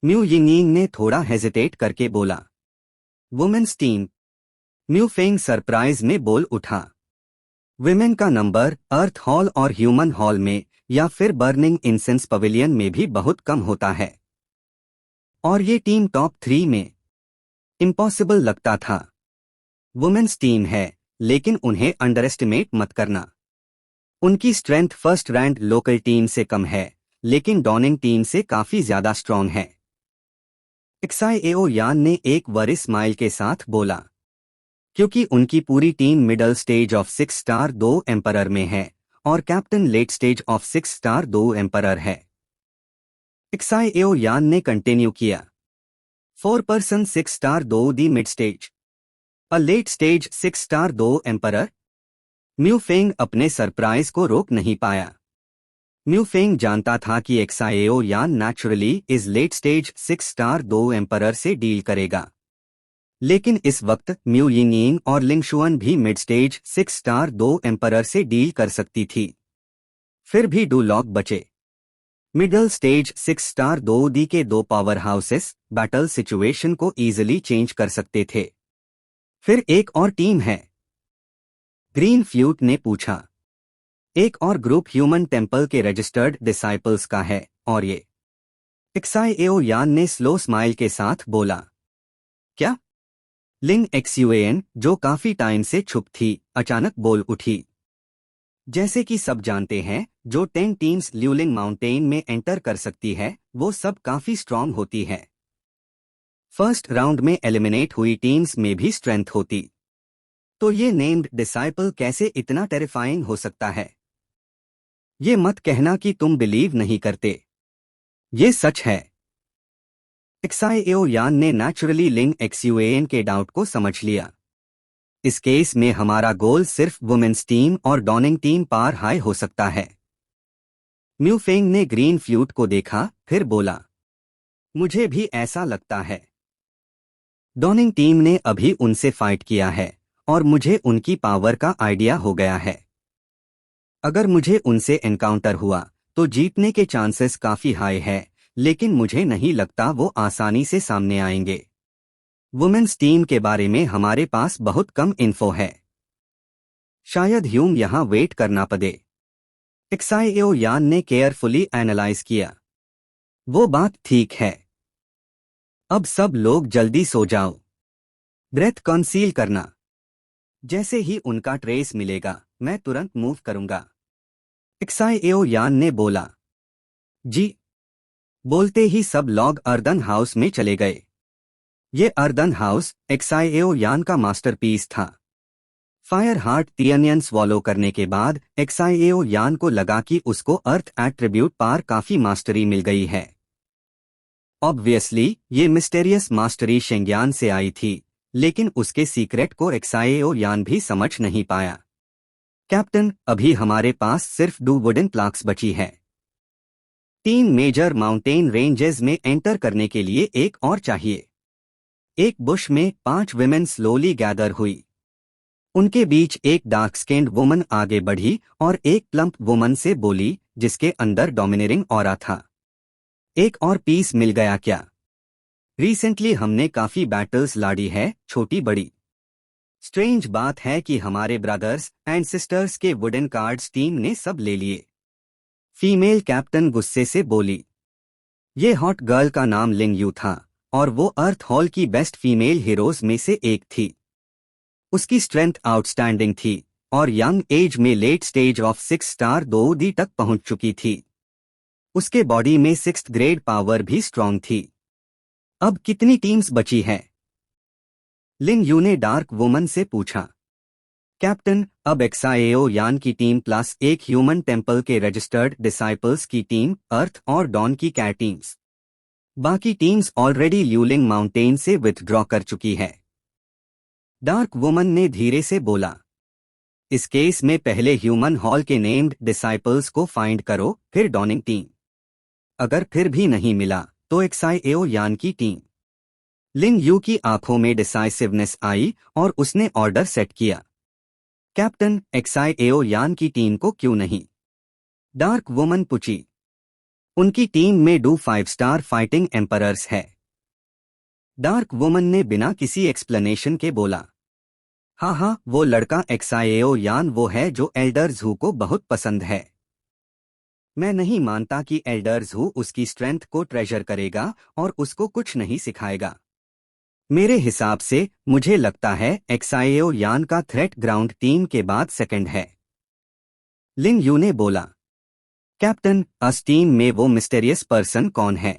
म्यू यिंग ने थोड़ा हेजिटेट करके बोला। Women's team? Mu Feng surprise में बोल उठा। विमेन का नंबर अर्थ हॉल और ह्यूमन हॉल में या फिर बर्निंग इंसेंस पवेलियन में भी बहुत कम होता है और ये टीम टॉप 3 में? इम्पॉसिबल लगता था। वुमेन्स टीम है लेकिन उन्हें अंडरएस्टिमेट मत करना। उनकी strength first rank local team से कम है लेकिन डॉनिंग टीम से काफी ज्यादा स्ट्रॉन्ग है। एक्साएओ यान ने एक वरी स्माइल के साथ बोला। क्योंकि उनकी पूरी team middle stage of 6 star 2 emperor में है और captain late stage of 6 star 2 emperor है। एक्साएओ यान ने कंटिन्यू किया। 4 person 6 star 2 the mid stage, a late stage 6 star 2 emperor. Mu Feng अपने सरप्राइज को रोक नहीं पाया। म्यू फेंग जानता था कि एक्साएओ यान नेचुरली इस लेट स्टेज 6 स्टार 2 एम्परर से डील करेगा, लेकिन इस वक्त म्यू यिंग और लिंगशुअन भी मिड स्टेज 6 स्टार 2 एम्परर से डील कर सकती थी। फिर भी डू लॉग बचे। मिडल स्टेज 6 स्टार 2 डी के 2 पावर हाउसेस बैटल सिचुएशन को इजीली चेंज कर सकते थे। फिर एक और टीम है? ग्रीन फ्लूट ने पूछा। एक और ग्रुप ह्यूमन टेम्पल के रजिस्टर्ड डिसाइपल्स का है और ये? एक्साएओ यान ने स्लो स्माइल के साथ बोला। क्या? लिंग एक्सयूएन, जो काफी टाइम से छुप थी, अचानक बोल उठी। जैसे कि सब जानते हैं, जो 10 टीम्स ल्यूलिंग माउंटेन में एंटर कर सकती है वो सब काफी स्ट्रॉन्ग होती है। फर्स्ट राउंड में एलिमिनेट हुई टीम्स में भी स्ट्रेंथ होती। तो ये नेम्ड डिसाइपल कैसे इतना टेरिफाइंग हो सकता है? ये मत कहना कि तुम बिलीव नहीं करते, ये सच है। एक्साएओ यान ने नेचुरली लिंग एक्सयूएन के डाउट को समझ लिया। इस केस में हमारा गोल सिर्फ वुमेन्स टीम और डॉनिंग टीम पार हाई हो सकता है। म्यू फेंग ने ग्रीन फ्लूट को देखा, फिर बोला। मुझे भी ऐसा लगता है। डॉनिंग टीम ने अभी उनसे फाइट किया है और मुझे उनकी पावर का आइडिया हो गया है। अगर मुझे उनसे एनकाउंटर हुआ तो जीतने के चांसेस काफी हाई है, लेकिन मुझे नहीं लगता वो आसानी से सामने आएंगे। वुमेन्स टीम के बारे में हमारे पास बहुत कम इन्फो है। शायद ह्यूम यहां वेट करना पड़े। एक्साएओ यान ने केयरफुली एनालाइज किया। वो बात ठीक है। अब सब लोग जल्दी सो जाओ। ब्रेथ कंसील करना। जैसे ही उनका ट्रेस मिलेगा मैं तुरंत मूव करूंगा। एक्साएओ यान ने बोला। जी। बोलते ही सब लोग अर्दन हाउस में चले गए। ये अर्दन हाउस एक्साइएओ यान का मास्टरपीस था। फायर हार्ट थियनियन स्वॉलो करने के बाद एक्साइएओ यान को लगा कि उसको अर्थ एट्रीब्यूट पार काफी मास्टरी मिल गई है। ऑब्वियसली ये मिस्टेरियस मास्टरी शेंग्यान से आई थी, लेकिन उसके सीक्रेट को एक्साइएओ यान भी समझ नहीं पाया। कैप्टन, अभी हमारे पास सिर्फ 2 वुडन प्लाक्स बची है। 3 मेजर माउंटेन रेंजेस में एंटर करने के लिए एक और चाहिए। एक बुश में 5 विमेन स्लोली गैदर हुई। उनके बीच एक डार्क स्किन्ड वुमन आगे बढ़ी और एक प्लम्प वुमन से बोली, जिसके अंदर डोमिनेटिंग ऑरा था। एक और पीस मिल गया क्या? रिसेंटली हमने काफी बैटल्स लड़ी है, छोटी बड़ी। स्ट्रेंज बात है कि हमारे ब्रदर्स एंड सिस्टर्स के वुडन कार्ड्स टीम ने सब ले लिए। फीमेल कैप्टन गुस्से से बोली। ये हॉट गर्ल का नाम लिंग यू था और वो अर्थ हॉल की बेस्ट फीमेल हीरोज में से एक थी। उसकी स्ट्रेंथ आउटस्टैंडिंग थी और यंग एज में late stage of 6 star 2D तक पहुंच चुकी थी। उसके बॉडी में 6th ग्रेड पावर भी स्ट्रांग थी। अब कितनी टीम्स बची है? लिंग यू ने डार्क वुमन से पूछा। कैप्टन, अब एक्साइएओ यान की टीम प्लस एक ह्यूमन टेम्पल के रजिस्टर्ड डिसाइपल्स की टीम, अर्थ और डॉन की कैर टीम्स। बाकी टीम्स ऑलरेडी ल्यूलिंग माउंटेन से विथड्रॉ कर चुकी है। डार्क वुमन ने धीरे से बोला। इस केस में पहले ह्यूमन हॉल के नेम्ड डिसाइपल्स को फाइंड करो, फिर डॉनिंग टीम। अगर फिर भी नहीं मिला तो एक्साइएओ यान की टीम। लिंग यू की आंखों में डिसाइसिवनेस आई और उसने ऑर्डर सेट किया। कैप्टन, एक्साइएओ यान की टीम को क्यों नहीं? डार्क वुमन पूछी। उनकी टीम में 2 5 स्टार फाइटिंग एम्परर्स है। डार्क वुमन ने बिना किसी एक्सप्लेनेशन के बोला। हाँ, वो लड़का एक्साइएओ यान वो है जो एल्डर ज़ू को बहुत पसंद है। मैं नहीं मानता कि एल्डर ज़ू उसकी स्ट्रेंथ को ट्रेजर करेगा और उसको कुछ नहीं सिखाएगा। मेरे हिसाब से मुझे लगता है एक्साइएओ यान का थ्रेट ग्राउंड टीम के बाद सेकंड है। लिंग यू ने बोला। कैप्टन, अस टीम में वो मिस्टेरियस पर्सन कौन है?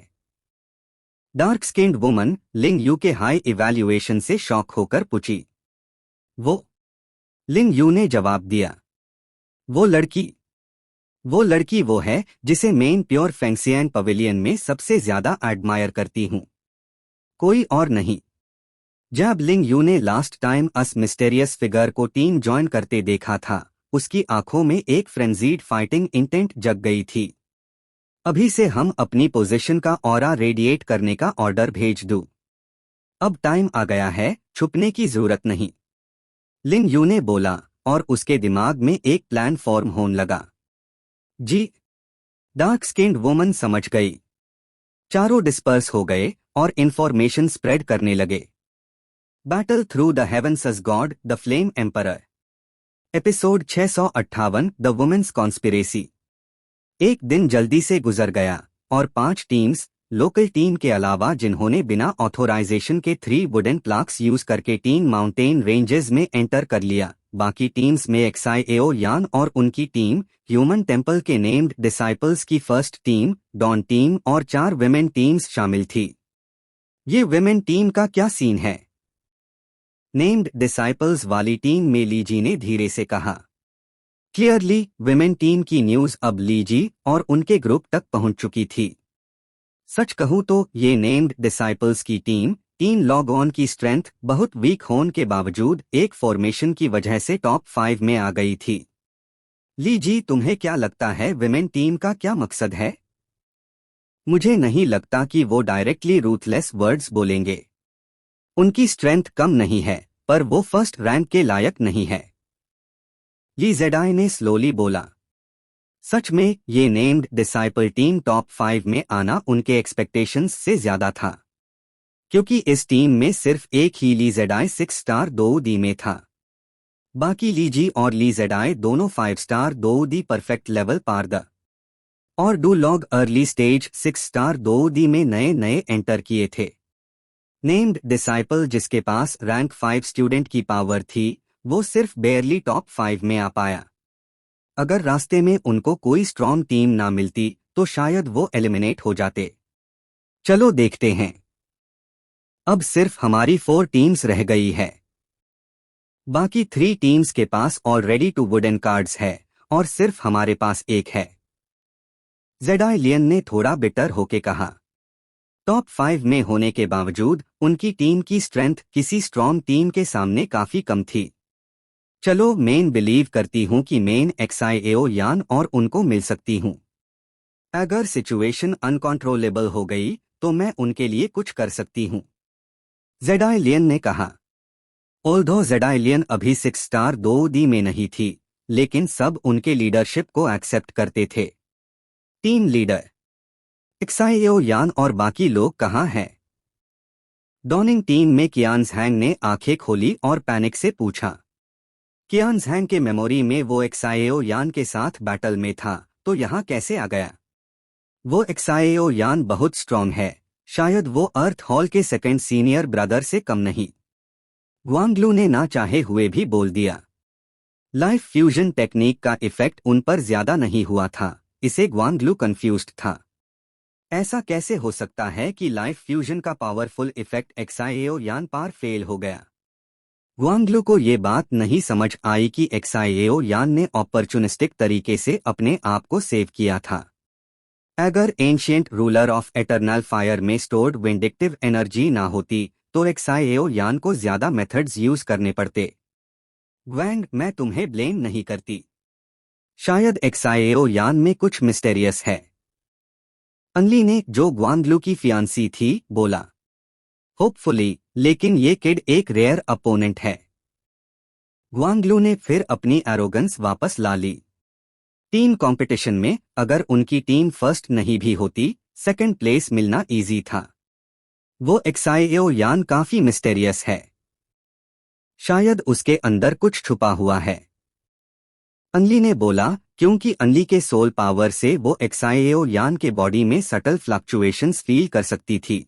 डार्क स्किन्ड वुमन लिंग यू के हाई इवैल्यूएशन से शॉक होकर पूछी। वो? लिंग यू ने जवाब दिया। वो लड़की वो है जिसे मेन प्योर फेंगसियन पवेलियन में सबसे ज्यादा एडमायर करती हूं, कोई और नहीं। जब लिंग यू ने लास्ट टाइम अस मिस्टेरियस फिगर को टीम ज्वाइन करते देखा था, उसकी आंखों में एक फ्रेंजीड फाइटिंग इंटेंट जग गई थी। अभी से हम अपनी पोजीशन का ऑरा रेडिएट करने का ऑर्डर भेज दूं। अब टाइम आ गया है, छुपने की जरूरत नहीं। लिंग यू ने बोला और उसके दिमाग में एक प्लान फॉर्म होने लगा। जी। डार्क स्किन्ड वुमन समझ गई। चारों डिस्पर्स हो गए और इंफॉर्मेशन स्प्रेड करने लगे। Battle through the heavens as God the flame emperor. Episode 658 the women's conspiracy. एक दिन जल्दी से गुजर गया और 5 टीम्स, लोकल टीम के अलावा जिन्होंने बिना ऑथोराइजेशन के 3 वुडन प्लाक्स यूज करके 3 माउंटेन रेंजेस में एंटर कर लिया। बाकी टीम्स में एक्साइएओ यान और उनकी टीम, ह्यूमन टेम्पल के नेम्ड डिसाइपल्स की फर्स्ट टीम, डॉन टीम और 4 विमेन टीम्स शामिल थी। ये विमेन टीम का क्या सीन है? नेम्ड डिसाइपल्स वाली टीम में लीजी ने धीरे से कहा। क्लियरली विमेन टीम की न्यूज अब लीजी और उनके ग्रुप तक पहुंच चुकी थी। सच कहूं तो ये नेम्ड डिसाइपल्स की टीम लॉग ऑन की स्ट्रेंथ बहुत वीक होने के बावजूद एक फॉर्मेशन की वजह से टॉप 5 में आ गई थी। लीजी, तुम्हें क्या लगता है विमेन टीम का क्या मकसद है? मुझे नहीं लगता कि वो डायरेक्टली रूथलेस वर्ड्स बोलेंगे। उनकी स्ट्रेंथ कम नहीं है, पर वो फर्स्ट रैंक के लायक नहीं है। ली जेडाई ने स्लोली बोला। सच में ये नेम्ड डिसाइपल टीम टॉप 5 में आना उनके एक्सपेक्टेशंस से ज्यादा था, क्योंकि इस टीम में सिर्फ एक ही ली जेडाई 6 स्टार 2D में था। बाकी लीजी और ली जेडाई दोनों 5 स्टार 2D परफेक्ट लेवल पार द और डू लॉग अर्ली स्टेज 6 स्टार 2D में नए एंटर किए थे। नेम्ड डिसाइपल जिसके पास रैंक 5 स्टूडेंट की पावर थी, वो सिर्फ बेयरली टॉप 5 में आ पाया। अगर रास्ते में उनको कोई स्ट्रॉन्ग टीम ना मिलती तो शायद वो एलिमिनेट हो जाते। चलो देखते हैं। अब सिर्फ हमारी 4 टीम्स रह गई है। बाकी 3 टीम्स के पास ऑलरेडी 2 वुडन कार्ड्स है और सिर्फ हमारे पास एक है। जेडाइलियन ने थोड़ा बिटर होके कहा। टॉप 5 में होने के बावजूद उनकी टीम की स्ट्रेंथ किसी स्ट्रॉन्ग टीम के सामने काफी कम थी। चलो मेन बिलीव करती हूं कि मेन एक्साईएओ यान और उनको मिल सकती हूं। अगर सिचुएशन अनकंट्रोलेबल हो गई तो मैं उनके लिए कुछ कर सकती हूं। जेडाइलियन ने कहा। ऑल्दो जेडाइलियन अभी 6 स्टार 2D में नहीं थी, लेकिन सब उनके लीडरशिप को एक्सेप्ट करते थे। टीम लीडर एक्साईएओ यान और बाकी लोग कहाँ हैं? डॉनिंग टीम में कियानज़हैंग ने आंखें खोली और पैनिक से पूछा। कियानज़हैंग के मेमोरी में वो एक्साईएओ यान के साथ बैटल में था, तो यहाँ कैसे आ गया? वो एक्साईएओ यान बहुत स्ट्रॉन्ग है, शायद वो अर्थ हॉल के सेकंड सीनियर ब्रदर से कम नहीं। ग्वांगलू ने ना चाहे हुए भी बोल दिया। लाइफ फ्यूजन टेक्निक का इफेक्ट उन पर ज्यादा नहीं हुआ था, इसे ग्वांगलू कंफ्यूज्ड था। ऐसा कैसे हो सकता है कि लाइफ फ्यूजन का पावरफुल इफेक्ट एक्साईएओ यान पर फेल हो गया? ग्वांगलू को ये बात नहीं समझ आई कि एक्साईएओ यान ने ऑपर्चुनिस्टिक तरीके से अपने आप को सेव किया था। अगर ancient ruler of eternal fire में स्टोर्ड विंडिक्टिव एनर्जी ना होती तो एक्साईएओ यान को ज्यादा मेथड्स यूज करने पड़ते। ग्वैंग, मैं तुम्हें ब्लेम नहीं करती। शायद एक्साईएओ यान में कुछ मिस्टेरियस है। अनली ने, जो ग्वांगलू की फियांसी थी, बोला। होपफुली, लेकिन ये किड एक रेयर अपोनेंट है। ग्वांगलू ने फिर अपनी एरोगेंस वापस ला ली। टीम कंपटीशन में अगर उनकी टीम फर्स्ट नहीं भी होती, सेकंड प्लेस मिलना इजी था। वो एक्साईएओ यान काफी मिस्टेरियस है। शायद उसके अंदर कुछ छुपा हुआ है। अनली ने बोला, क्योंकि अनली के सोल पावर से वो एक्साईएओ यान के बॉडी में सटल फ्लक्चुएशंस फील कर सकती थी।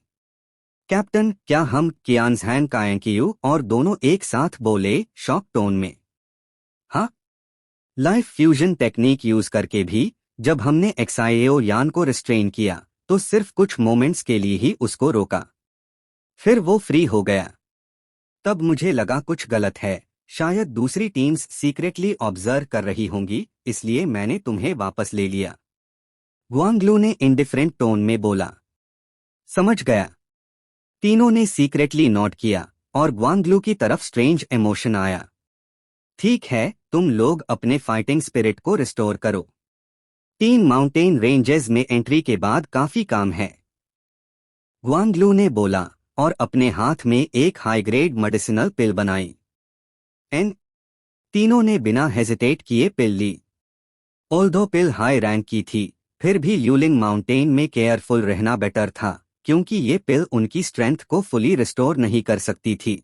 कैप्टन, क्या हम? कियानज़हैंग काएंकियू और दोनों एक साथ बोले, शॉक टोन में। हाँ, लाइफ फ्यूजन टेक्निक यूज करके भी जब हमने एक्साईएओ यान को रिस्ट्रेन किया तो सिर्फ कुछ मोमेंट्स के लिए ही उसको रोका, फिर वो फ्री हो गया। तब मुझे लगा कुछ गलत है, शायद दूसरी टीम्स सीक्रेटली ऑब्जर्व कर रही होंगी, इसलिए मैंने तुम्हें वापस ले लिया। ग्वांगलू ने इंडिफरेंट टोन में बोला। समझ गया। तीनों ने सीक्रेटली नोट किया और ग्वांगलू की तरफ स्ट्रेंज इमोशन आया। ठीक है, तुम लोग अपने फाइटिंग स्पिरिट को रिस्टोर करो। 3 माउंटेन रेंजेस में एंट्री के बाद काफी काम है, ग्वांगलू ने बोला और अपने हाथ में एक हाई ग्रेड मेडिसिनल पिल बनाई। तीनों ने बिना हेजिटेट किए पिल ली। ऑल्दो पिल हाई रैंक की थी, फिर भी ल्यूलिंग माउंटेन में केयरफुल रहना बेटर था, क्योंकि ये पिल उनकी स्ट्रेंथ को फुली रिस्टोर नहीं कर सकती थी।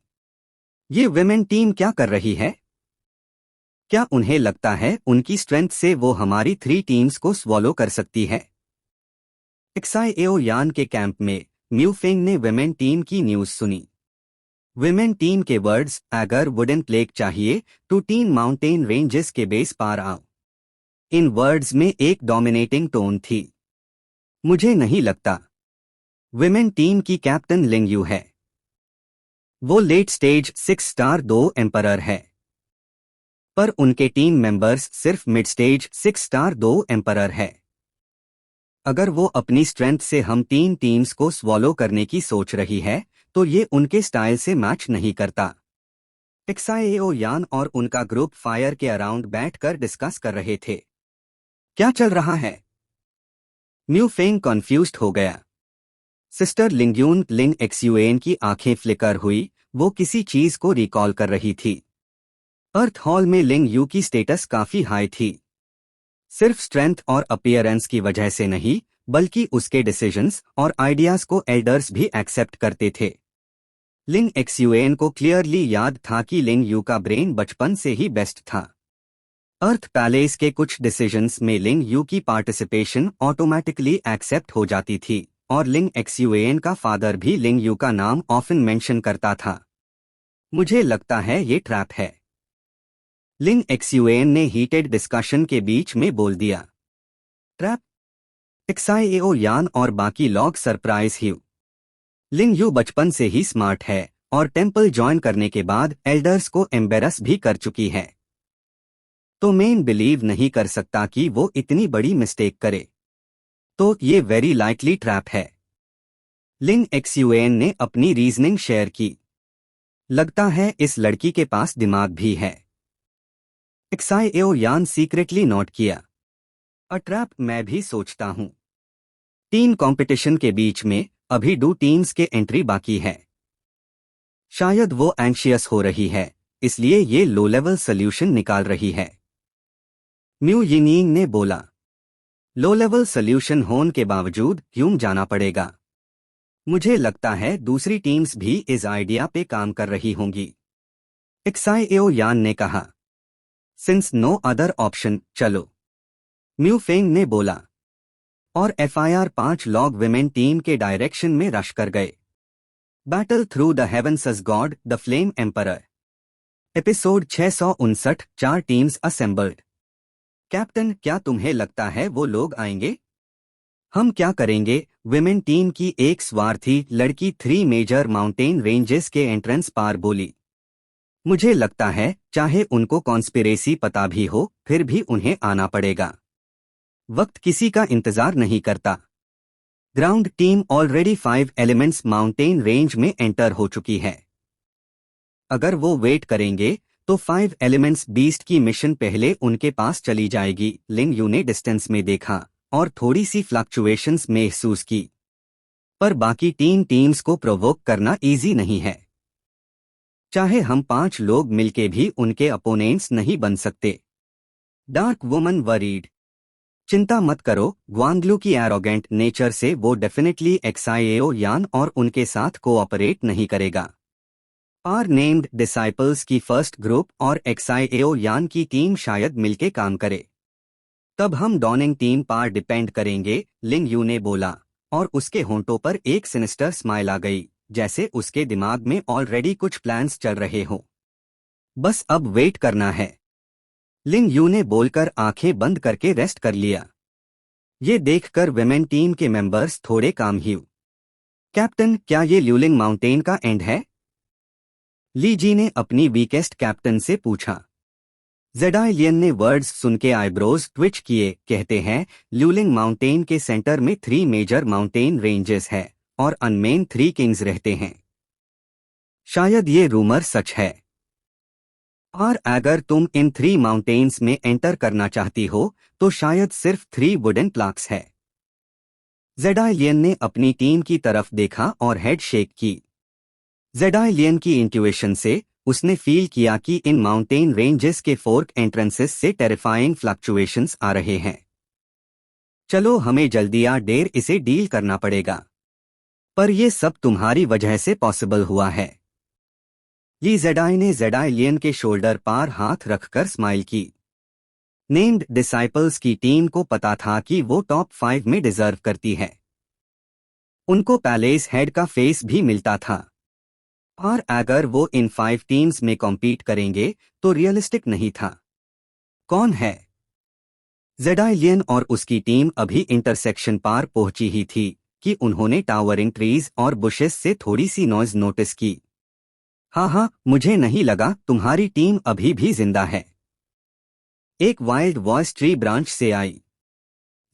ये विमेन टीम क्या कर रही है? क्या उन्हें लगता है उनकी स्ट्रेंथ से वो हमारी 3 टीम्स को स्वॉलो कर सकती है? एक्साईएओ यान के कैंप में म्यूफेंग ने विमेन टीम की न्यूज सुनी। विमेन टीम के वर्ड्स, अगर वुडन प्लेग चाहिए तो 3 माउंटेन रेंजेस के बेस पार आओ। इन वर्ड्स में एक डोमिनेटिंग टोन थी। मुझे नहीं लगता विमेन टीम की कैप्टन लिंग यू है। वो लेट स्टेज 6 स्टार 2 एम्परर है, पर उनके टीम मेंबर्स सिर्फ मिड स्टेज 6 स्टार 2 एम्परर है। अगर वो अपनी स्ट्रेंथ से हम 3 टीम्स को स्वॉलो करने की सोच रही है तो ये उनके स्टाइल से मैच नहीं करता। एक्साईएओ यान और उनका ग्रुप फायर के अराउंड बैठकर डिस्कस कर रहे थे। क्या चल रहा है? म्यूफेंग कन्फ्यूज्ड हो गया। सिस्टर लिंग्यून लिंग एक्सयूएन की आंखें फ्लिकर हुई, वो किसी चीज को रिकॉल कर रही थी। अर्थ हॉल में लिंग यू की स्टेटस काफी हाई थी, सिर्फ स्ट्रेंथ और अपीयरेंस की वजह से नहीं, बल्कि उसके डिसीजंस और आइडियाज को एल्डर्स भी एक्सेप्ट करते थे। लिंग एक्सयूएन को क्लियरली याद था कि लिंग यू का ब्रेन बचपन से ही बेस्ट था। अर्थ पैलेस के कुछ डिसीजंस में लिंग यू की पार्टिसिपेशन ऑटोमेटिकली एक्सेप्ट हो जाती थी, और लिंग एक्सयूएन का फादर भी लिंग यू का नाम ऑफन मेंशन करता था। मुझे लगता है ये ट्रैप है, लिंग एक्सयूएन ने हीटेड डिस्कशन के बीच में बोल दिया। ट्रैप? एक्साईएओ यान और बाकी लोग सरप्राइज ह्यू। लिंग यू बचपन से ही स्मार्ट है और टेंपल ज्वाइन करने के बाद एल्डर्स को एम्बेरस भी कर चुकी है, तो मेन बिलीव नहीं कर सकता कि वो इतनी बड़ी मिस्टेक करे, तो ये वेरी लाइकली ट्रैप है। लिंग एक्सयूएन ने अपनी रीजनिंग शेयर की। लगता है इस लड़की के पास दिमाग भी है। एक्साईएओ यान सीक्रेटली नोट किया। अ ट्रैप मैं भी सोचता हूं। टीम कंपटीशन के बीच में अभी 2 टीम्स के एंट्री बाकी है। शायद वो एंशियस हो रही है, इसलिए ये लो लेवल सोल्यूशन निकाल रही है। म्यू यिनिंग ने बोला। लो लेवल सोल्यूशन होने के बावजूद क्यों जाना पड़ेगा? मुझे लगता है दूसरी टीम्स भी इस आइडिया पे काम कर रही होंगी। एक्साईएओ यान ने कहा। सिंस नो अदर ऑप्शन, चलो, म्यू फेंग ने बोला। और एफआईआर 5 लोग विमेन टीम के डायरेक्शन में रश कर गए। Battle through the heavens as God the flame emperor. Episode 659, 4 teams assembled. Captain, क्या तुम्हें लगता है वो लोग आएंगे? हम क्या करेंगे? विमेन टीम की एक स्वार्थी लड़की 3 मेजर माउंटेन रेंजेस के एंट्रेंस पार बोली। मुझे लगता है चाहे उनको कॉन्स्पिरेसी पता भी हो, फिर भी उन्हें आना पड़ेगा। वक्त किसी का इंतजार नहीं करता। Ground team already 5 elements mountain range में एंटर हो चुकी है। अगर वो वेट करेंगे तो 5 एलिमेंट्स बीस्ट की मिशन पहले उनके पास चली जाएगी। लिंग यू ने डिस्टेंस में देखा और थोड़ी सी फ्लक्चुएशंस महसूस की। पर बाकी 3 टीम्स को प्रोवोक करना इजी नहीं है। चाहे हम 5 लोग मिलके भी उनके अपोनेंट्स नहीं बन सकते। Dark woman worried. चिंता मत करो, ग्वांगलू की एरोगेंट नेचर से वो डेफिनेटली एक्साईएओ यान और उनके साथ कोऑपरेट नहीं करेगा। आर नेम्ड डिसाइपल्स की फर्स्ट ग्रुप और एक्साईएओ यान की टीम शायद मिलके काम करे। तब हम डॉनिंग टीम पर डिपेंड करेंगे, लिंग यू ने बोला, और उसके होंठों पर एक सिनिस्टर स्माइल आ गई, जैसे उसके दिमाग में ऑलरेडी कुछ प्लान्स चल रहे हों। बस अब वेट करना है। लिंग यू ने बोलकर आंखें बंद करके रेस्ट कर लिया। ये देखकर विमेन टीम के मेंबर्स थोड़े काम हुए। कैप्टन, क्या ये ल्यूलिंग माउंटेन का एंड है? ली जी ने अपनी वीकेस्ट कैप्टन से पूछा। जेडाइलियन ने वर्ड्स सुन के आईब्रोज ट्विच किए। कहते हैं ल्यूलिंग माउंटेन के सेंटर में 3 मेजर माउंटेन रेंजेस है और अनमेन 3 किंग्स रहते हैं। शायद ये रूमर सच है। और अगर तुम इन 3 माउंटेन्स में एंटर करना चाहती हो तो शायद सिर्फ 3 वुडन प्लाक्स है। जेडाइलियन ने अपनी टीम की तरफ देखा और हेड शेक की। जेडाइलियन की इंट्यूएशन से उसने फील किया कि इन माउंटेन रेंजेस के फोर्क एंट्रेंसेस से टेरिफाइंग फ्लक्चुएशंस आ रहे हैं। चलो, हमें जल्दी या देर इसे डील करना पड़ेगा। पर ये सब तुम्हारी वजह से पॉसिबल हुआ है। ली जेडाई ने जेडाइलियन के शोल्डर पर हाथ रखकर स्माइल की। नेम्ड डिसाइपल्स की टीम को पता था कि वो टॉप 5 में डिजर्व करती है। उनको पैलेस हेड का फेस भी मिलता था। और अगर वो इन 5 टीम्स में कॉम्पीट करेंगे तो रियलिस्टिक नहीं था। कौन है? जेडाइलियन और उसकी टीम अभी इंटरसेक्शन पार पहुंची ही थी कि उन्होंने टावरिंग ट्रीज और बुशेस से थोड़ी सी नॉइज नोटिस की। हाँ, मुझे नहीं लगा तुम्हारी टीम अभी भी जिंदा है। एक वाइल्ड वॉइस ट्री ब्रांच से आई।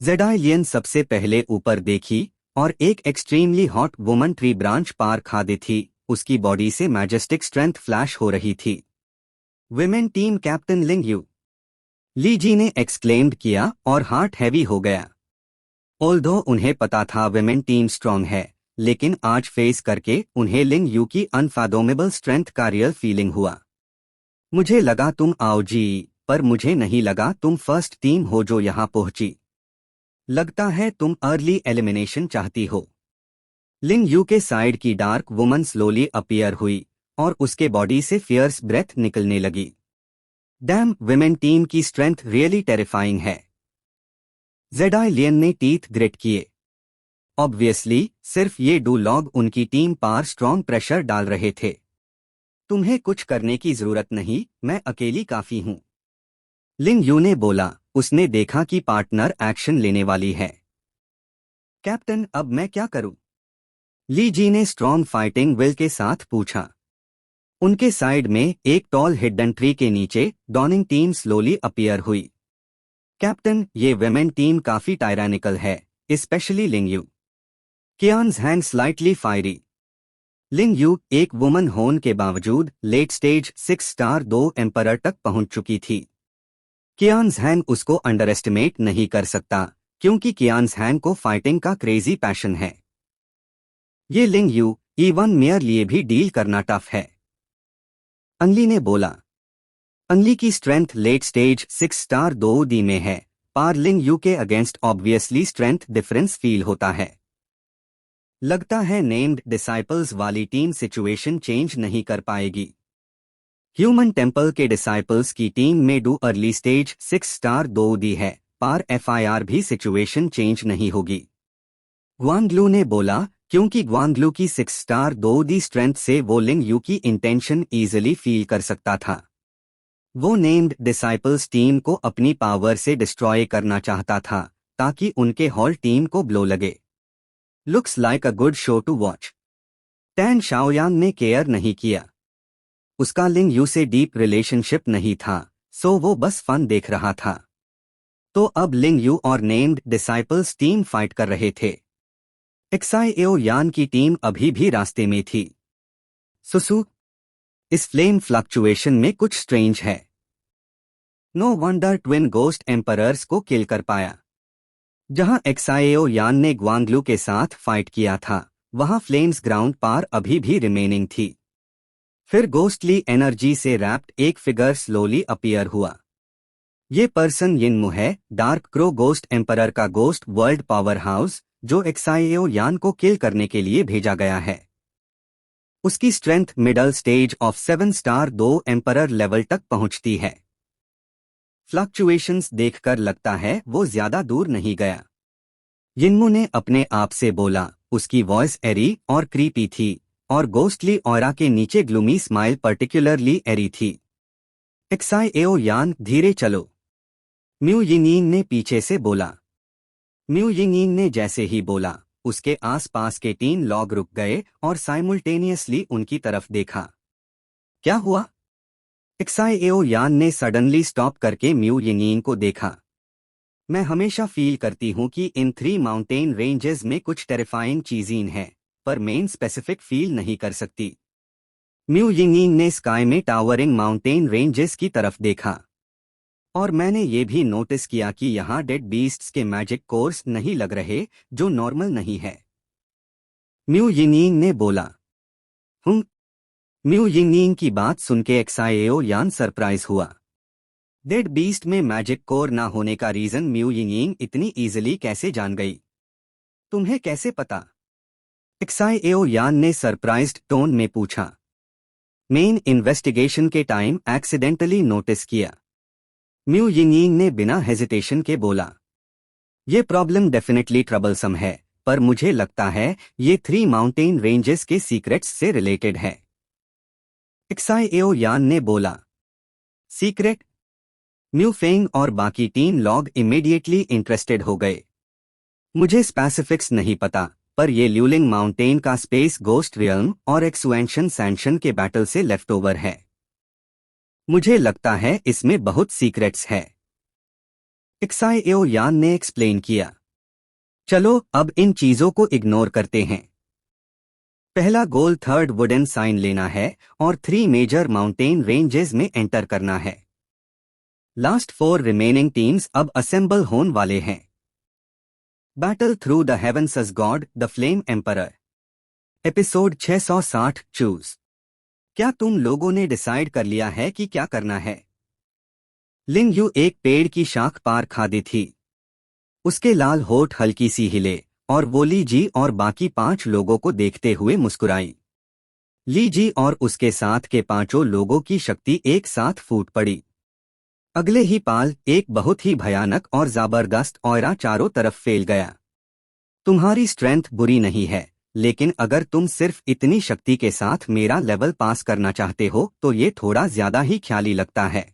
जेडाइलियन सबसे पहले ऊपर देखी और एक extremely hot woman tree branch पार खादी थी। उसकी बॉडी से मैजेस्टिक स्ट्रेंथ फ्लैश हो रही थी। विमेन टीम कैप्टन लिंग यू, ली जी ने एक्सक्लेम्ड किया और हार्ट हैवी हो गया। ऑल्दो उन्हें पता था विमेन टीम स्ट्रांग है, लेकिन आज फेस करके उन्हें लिंग यू की अनफादोमेबल स्ट्रेंथ का रियल फीलिंग हुआ। मुझे लगा तुम आओ जी, पर मुझे नहीं लगा तुम फर्स्ट टीम हो जो यहां पहुंची। लगता है तुम अर्ली एलिमिनेशन चाहती हो। लिंग यू के साइड की डार्क वुमन स्लोली अपीयर हुई और उसके बॉडी से फियर्स ब्रेथ निकलने लगी। डैम, विमेन टीम की स्ट्रेंथ रियली टेरिफाइंग है। जेडाइलियन ने टीथ ग्रिट किए। ऑब्वियसली सिर्फ ये 2 लोग उनकी टीम पर स्ट्रॉन्ग प्रेशर डाल रहे थे। तुम्हें कुछ करने की जरूरत नहीं, मैं अकेली काफी हूं। लिंग यू ने बोला। उसने देखा कि पार्टनर एक्शन लेने वाली है। कैप्टन अब मैं क्या करूं? ली जी ने स्ट्रॉन्ग फाइटिंग विल के साथ पूछा। उनके साइड में एक टॉल हिडन ट्री के नीचे डॉनिंग टीम स्लोली अपीयर हुई। कैप्टन, ये वेमेन टीम काफी टायरानिकल है, स्पेशली लिंग यू। कियान्स hand slightly fiery. Ling Yu एक वुमन होने के बावजूद लेट स्टेज 6 स्टार 2 एम्परर तक पहुंच चुकी थी। कियान्स हैंग उसको अंडर एस्टिमेट नहीं कर सकता, क्योंकि कियान्स हैंग को फाइटिंग का क्रेजी पैशन है। ये लिंग यू इवन मेयर लिए भी डील करना टफ है। अनली ने बोला। अनली की strength late stage 6 star 2 D में है, पर लिंग यू के against obviously strength difference feel होता है। लगता है नेम्ड डिसाइपल्स वाली टीम सिचुएशन चेंज नहीं कर पाएगी। ह्यूमन टेम्पल के डिसाइपल्स की टीम में डू अर्ली स्टेज 6 स्टार 2 डी है, पर FIR भी सिचुएशन चेंज नहीं होगी। ग्वांगलू ने बोला, क्योंकि ग्वांगलू की 6 स्टार 2 डी स्ट्रेंथ से वो लिंग यू की इंटेंशन इजीली फील कर सकता था। वो नेम्ड डिसाइपल्स टीम को अपनी पावर से डिस्ट्रॉय करना चाहता था, ताकि उनके हॉल टीम को ब्लो लगे। Looks like a good show to watch. Tan Shaoyang ने केयर नहीं किया। उसका लिंग यू से डीप रिलेशनशिप नहीं था, सो वो बस फन देख रहा था। तो अब लिंग यू और नेम्ड डिसाइपल्स टीम फाइट कर रहे थे। एक्साई यान की टीम अभी भी रास्ते में थी। सुसु, इस फ्लेम फ्लक्चुएशन में कुछ स्ट्रेंज है। No wonder twin ghost emperors को किल कर पाया। जहां एक्साई यान ने ग्वांगलू के साथ फाइट किया था, वहां फ्लेम्स ग्राउंड पार अभी भी रिमेनिंग थी। फिर गोस्टली एनर्जी से रैप्ड एक फिगर स्लोली अपीयर हुआ। ये पर्सन यिनमू है, डार्क क्रो गोस्ट एम्परर का गोस्ट वर्ल्ड पावर हाउस, जो एक्साई यान को किल करने के लिए भेजा गया है। उसकी strength middle stage of 7 star 2 emperor level तक पहुंचती है। फ्लक्चुएशंस देखकर लगता है वो ज्यादा दूर नहीं गया। यिनमू ने अपने आप से बोला। उसकी वॉइस एरी और क्रीपी थी, और गोस्टली ऑरा के नीचे ग्लूमी स्माइल पर्टिकुलरली एरी थी। एक्साई यान, धीरे चलो, म्यू यिंगयिंग ने पीछे से बोला। म्यू यिंगयिंग ने जैसे ही बोला, उसके आसपास के 3 लॉग रुक गए और साइमुल्टेनियसली उनकी तरफ देखा। क्या हुआ? एक्साई यान ने सडनली स्टॉप करके म्यू यिंगयिंग को देखा। मैं हमेशा फील करती हूँ कि इन 3 माउंटेन रेंजेस में कुछ टेरिफाइंग चीज़ें हैं, पर मेन स्पेसिफिक फील नहीं कर सकती। म्यू यिंगयिंग ने स्काई में टावरिंग माउंटेन रेंजेस की तरफ देखा। और मैंने ये भी नोटिस किया कि यहाँ डेड बीस्ट्स के मैजिक कोर्स नहीं लग रहे, जो नॉर्मल नहीं है। म्यू यिंगयिंग ने बोला। म्यू यिंगयिंग की बात सुनके एक्साई यान सरप्राइज हुआ। डेड बीस्ट में मैजिक कोर ना होने का रीजन म्यू यिंगयिंग इतनी इजीली कैसे जान गई? तुम्हें कैसे पता? एक्साई यान ने सरप्राइज्ड टोन में पूछा। मेन इन्वेस्टिगेशन के टाइम एक्सीडेंटली नोटिस किया, म्यू यिंगयिंग ने बिना हेजिटेशन के बोला। ये प्रॉब्लम डेफिनेटली ट्रबलसम है, पर मुझे लगता है ये 3 माउंटेन रेंजेस के सीक्रेट्स से रिलेटेड है। एक्साई यान ने बोला। सीक्रेट? म्यू फेंग और बाकी 3 लॉग इमीडिएटली इंटरेस्टेड हो गए। मुझे स्पेसिफिक्स नहीं पता, पर ये ल्यूलिंग माउंटेन का स्पेस गोस्ट रियल्म और एक्सुएंशन सैंक्शन के बैटल से लेफ्ट ओवर है। मुझे लगता है इसमें बहुत सीक्रेट्स है। एक्साई यान ने एक्सप्लेन किया। चलो अब इन चीजों को इग्नोर करते हैं। पहला गोल 3rd वुडन साइन लेना है और 3 मेजर माउंटेन रेंजेस में एंटर करना है। लास्ट 4 रिमेनिंग टीम्स अब असेंबल होने वाले हैं। Battle through the heavens as God, the flame emperor. Episode 660 choose. क्या तुम लोगों ने डिसाइड कर लिया है कि क्या करना है? लिंग यू एक पेड़ की शाख पार खादी थी। उसके लाल होठ हल्की सी हिले, और वो ली जी और बाकी 5 लोगों को देखते हुए मुस्कुराई। ली जी और उसके साथ के 5 लोगों की शक्ति एक साथ फूट पड़ी। अगले ही पाल एक बहुत ही भयानक और जबरदस्त ऑरा चारों तरफ फैल गया। तुम्हारी स्ट्रेंथ बुरी नहीं है, लेकिन अगर तुम सिर्फ इतनी शक्ति के साथ मेरा लेवल पास करना चाहते हो तो ये थोड़ा ज्यादा ही ख्याली लगता है।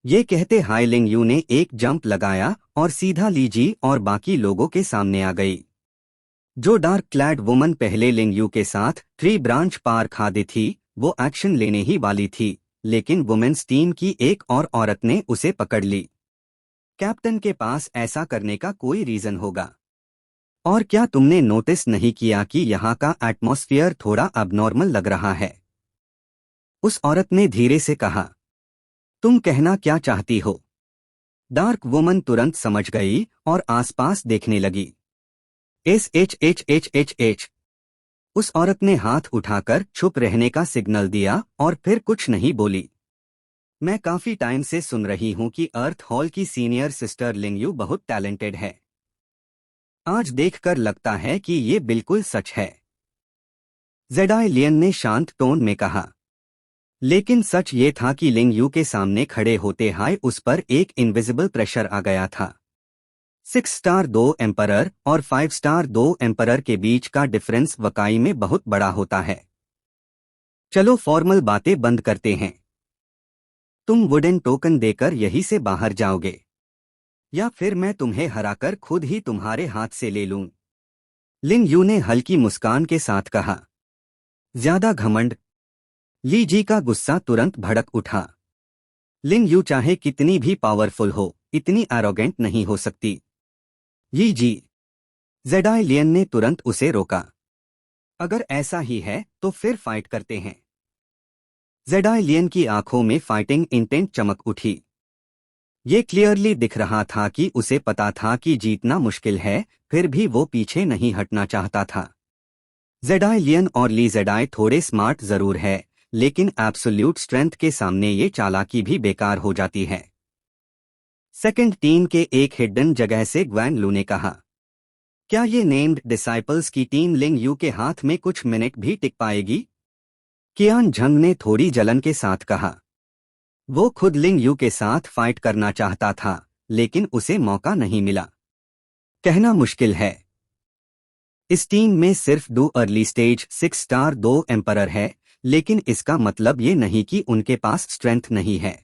ये कहते हाई लिंग यू ने एक जंप लगाया और सीधा ली जी और बाकी लोगों के सामने आ गई। जो डार्क क्लैड वुमन पहले लिंग यू के साथ 3 ब्रांच पार खादी थी, वो एक्शन लेने ही वाली थी, लेकिन वुमेन्स टीम की एक और औरत ने उसे पकड़ ली। कैप्टन के पास ऐसा करने का कोई रीजन होगा। और क्या तुमने नोटिस नहीं किया कि यहाँ का एटमॉस्फेयर थोड़ा अबनॉर्मल लग रहा है? उस औरत ने धीरे से कहा। तुम कहना क्या चाहती हो? डार्क वुमन तुरंत समझ गई और आसपास देखने लगी। एच। उस औरत ने हाथ उठाकर चुप रहने का सिग्नल दिया और फिर कुछ नहीं बोली। मैं काफी टाइम से सुन रही हूं कि अर्थ हॉल की सीनियर सिस्टर लिंगयू बहुत टैलेंटेड है। आज देखकर लगता है कि ये बिल्कुल सच है, जेडाई लियन ने शांत टोन में कहा। लेकिन सच ये था कि लिंगयू के सामने खड़े होते हाय उस पर एक इनविजिबल प्रेशर आ गया था। 6 स्टार 2 एम्परर और 5 स्टार 2 एम्परर के बीच का डिफरेंस वाकई में बहुत बड़ा होता है। चलो फॉर्मल बातें बंद करते हैं। तुम वुडन टोकन देकर यहीं से बाहर जाओगे, या फिर मैं तुम्हें हराकर खुद ही तुम्हारे हाथ से ले लूं। लिंग यू ने हल्की मुस्कान के साथ कहा। ज्यादा घमंड। ली जी का गुस्सा तुरंत भड़क उठा। लिंग यू चाहे कितनी भी पावरफुल हो, इतनी एरोगेंट नहीं हो सकती। ली जी। जेडाई लियन ने तुरंत उसे रोका। अगर ऐसा ही है तो फिर फाइट करते हैं। जेडाई लियन की आंखों में फाइटिंग इंटेंट चमक उठी। ये क्लियरली दिख रहा था कि उसे पता था कि जीतना मुश्किल है, फिर भी वो पीछे नहीं हटना चाहता था। जेडाई लियन और ली जेडाई थोड़े स्मार्ट जरूर है, लेकिन एब्सोल्यूट स्ट्रेंथ के सामने ये चालाकी भी बेकार हो जाती है। सेकंड टीम के एक हिडन जगह से ग्वैन लू ने कहा। क्या ये नेम्ड डिसाइपल्स की टीम लिंग यू के हाथ में कुछ मिनट भी टिक पाएगी? कियान झंग ने थोड़ी जलन के साथ कहा। वो खुद लिंग यू के साथ फाइट करना चाहता था, लेकिन उसे मौका नहीं मिला। कहना मुश्किल है। इस टीम में सिर्फ 2 अर्ली स्टेज 6 स्टार 2 एम्परर है, लेकिन इसका मतलब ये नहीं कि उनके पास स्ट्रेंथ नहीं है।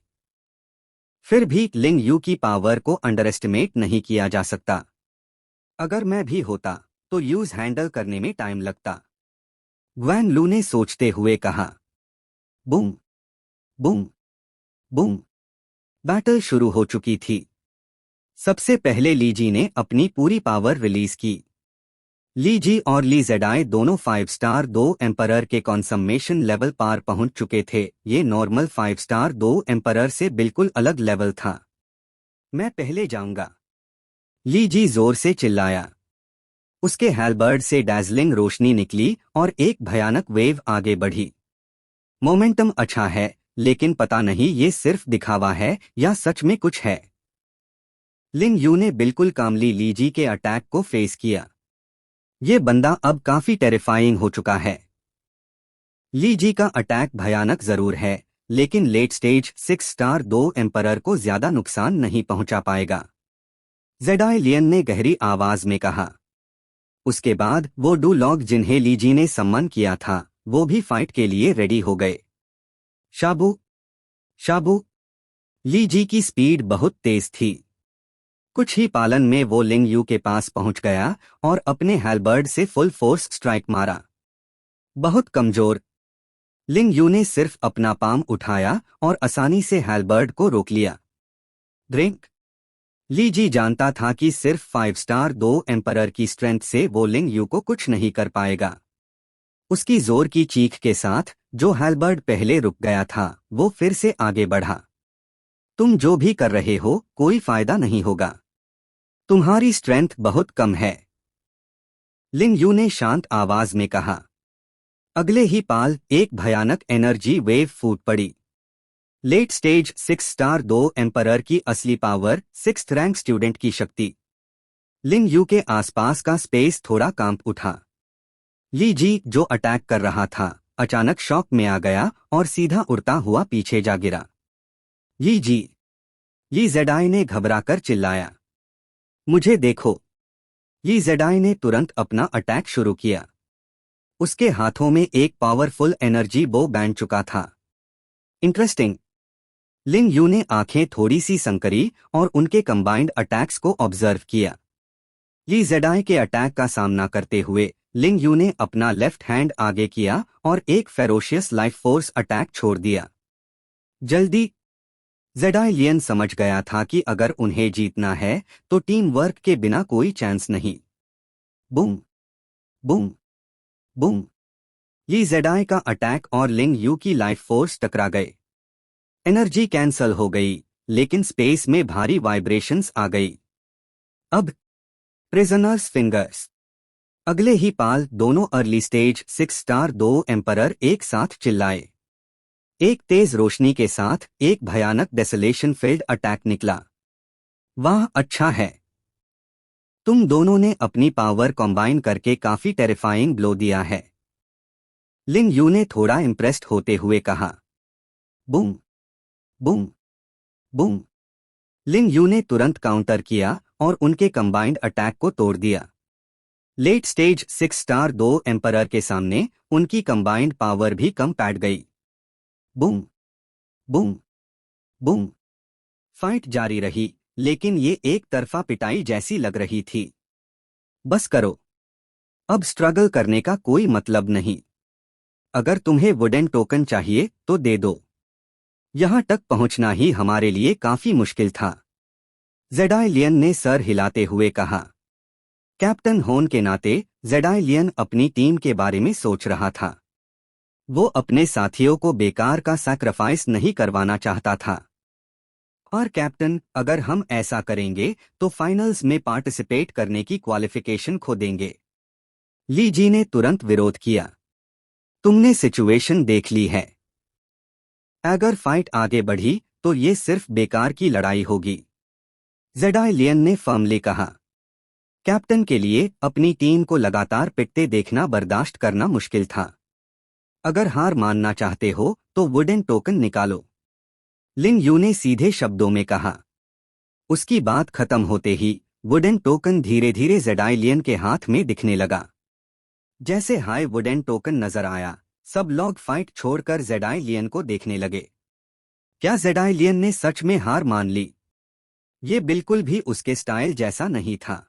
फिर भी लिंग यू की पावर को अंडरएस्टिमेट नहीं किया जा सकता। अगर मैं भी होता तो यूज हैंडल करने में टाइम लगता, ग्वैन लू ने सोचते हुए कहा। Boom boom boom. बैटल शुरू हो चुकी थी। सबसे पहले ली जी ने अपनी पूरी पावर रिलीज की। ली जी और ली जेडाई दोनों 5 स्टार 2 एम्परर के कॉन्सम्मेशन लेवल पार पहुंच चुके थे। ये नॉर्मल 5 स्टार 2 एम्परर से बिल्कुल अलग लेवल था। मैं पहले जाऊंगा, ली जी जोर से चिल्लाया। उसके हैलबर्ड से डैज़लिंग रोशनी निकली और एक भयानक वेव आगे बढ़ी। मोमेंटम अच्छा है, लेकिन पता नहीं ये सिर्फ दिखावा है या सच में कुछ है। लिंग यू ने बिल्कुल कामली ली जी के अटैक को फेस किया। ये बंदा अब काफी टेरिफाइंग हो चुका है। ली जी का अटैक भयानक जरूर है, लेकिन लेट स्टेज 6 स्टार 2 एम्परर को ज्यादा नुकसान नहीं पहुंचा पाएगा, जेडाई लियन ने गहरी आवाज में कहा। उसके बाद वो 2 लोग जिन्हें ली जी ने सम्मान किया था, वो भी फाइट के लिए रेडी हो गए। शाबू शाबू। ली जी की स्पीड बहुत तेज थी। कुछ ही पालन में वो लिंग यू के पास पहुंच गया और अपने हैलबर्ड से फुल फोर्स स्ट्राइक मारा। बहुत कमजोर। लिंग यू ने सिर्फ अपना पाम उठाया और आसानी से हैलबर्ड को रोक लिया। ड्रिंक। ली जी जानता था कि सिर्फ 5 स्टार 2 एम्परर की स्ट्रेंथ से वो लिंग यू को कुछ नहीं कर पाएगा। उसकी जोर की चीख के साथ जो हैलबर्ड पहले रुक गया था, वो फिर से आगे बढ़ा। तुम जो भी कर रहे हो, कोई फायदा नहीं होगा। तुम्हारी स्ट्रेंथ बहुत कम है, लिंग यू ने शांत आवाज में कहा। अगले ही पाल एक भयानक एनर्जी वेव फूट पड़ी। लेट स्टेज 6 स्टार 2 एम्परर की असली पावर, 6th रैंक स्टूडेंट की शक्ति। लिंग यू के आसपास का स्पेस थोड़ा कांप उठा। ली जी जो अटैक कर रहा था, अचानक शॉक में आ गया और सीधा उड़ता हुआ पीछे जा गिरा। ली जी। ली जेडाई ने घबराकर चिल्लाया। मुझे देखो। ली जेडाई ने तुरंत अपना अटैक शुरू किया। उसके हाथों में एक पावरफुल एनर्जी बो बैंड चुका था। इंटरेस्टिंग। लिंग यू ने आंखें थोड़ी सी संकरी और उनके कंबाइंड अटैक्स को ऑब्जर्व किया। ली जेडाई के अटैक का सामना करते हुए लिंग यू ने अपना लेफ्ट हैंड आगे किया और एक फेरोशियस लाइफ फोर्स अटैक छोड़ दिया। जल्दी। जेडाई लियन समझ गया था कि अगर उन्हें जीतना है तो टीम वर्क के बिना कोई चांस नहीं। Boom boom boom. ली जेडाई का अटैक और लिंग यू की लाइफ फोर्स टकरा गए। एनर्जी कैंसल हो गई, लेकिन स्पेस में भारी वाइब्रेशंस आ गई। अब प्रिजनर्स फिंगर्स। अगले ही पाल दोनों अर्ली स्टेज 6 स्टार 2 एम्परर एक साथ चिल्लाए। एक तेज रोशनी के साथ एक भयानक डेसोलेशन फील्ड अटैक निकला। वाह, अच्छा है। तुम दोनों ने अपनी पावर कॉम्बाइन करके काफी टेरिफाइंग ब्लो दिया है। लिंग यू ने थोड़ा इम्प्रेस्ड होते हुए कहा। Boom boom boom. लिंग यू ने तुरंत काउंटर किया और उनके कंबाइंड अटैक को तोड़ दिया। लेट स्टेज 6 स्टार 2 एम्परर के सामने उनकी कंबाइंड पावर भी कम पैट गई। Boom boom boom. फाइट जारी रही, लेकिन ये एक तरफा पिटाई जैसी लग रही थी। बस करो, अब स्ट्रगल करने का कोई मतलब नहीं। अगर तुम्हें वुडन टोकन चाहिए तो दे दो। यहां तक पहुंचना ही हमारे लिए काफी मुश्किल था। जेडाई लियन ने सर हिलाते हुए कहा। कैप्टन होने के नाते जेडाई लियन अपनी टीम के बारे में सोच रहा था। वो अपने साथियों को बेकार का सैक्रिफाइस नहीं करवाना चाहता था। और कैप्टन, अगर हम ऐसा करेंगे तो फाइनल्स में पार्टिसिपेट करने की क्वालिफिकेशन खो देंगे। ली जी ने तुरंत विरोध किया। तुमने सिचुएशन देख ली है। अगर फाइट आगे बढ़ी तो ये सिर्फ बेकार की लड़ाई होगी। जेडाई लियन ने फर्मली कहा। कैप्टन के लिए अपनी टीम को लगातार पिटते देखना बर्दाश्त करना मुश्किल था। अगर हार मानना चाहते हो तो वुडन टोकन निकालो। लिंग यू ने सीधे शब्दों में कहा। उसकी बात खत्म होते ही वुडन टोकन धीरे धीरे जेडाई लियन के हाथ में दिखने लगा। जैसे हाई वुडन टोकन नजर आया, सब लोग फाइट छोड़कर जेडाई लियन को देखने लगे। क्या जेडाई लियन ने सच में हार मान ली? ये बिल्कुल भी उसके स्टाइल जैसा नहीं था।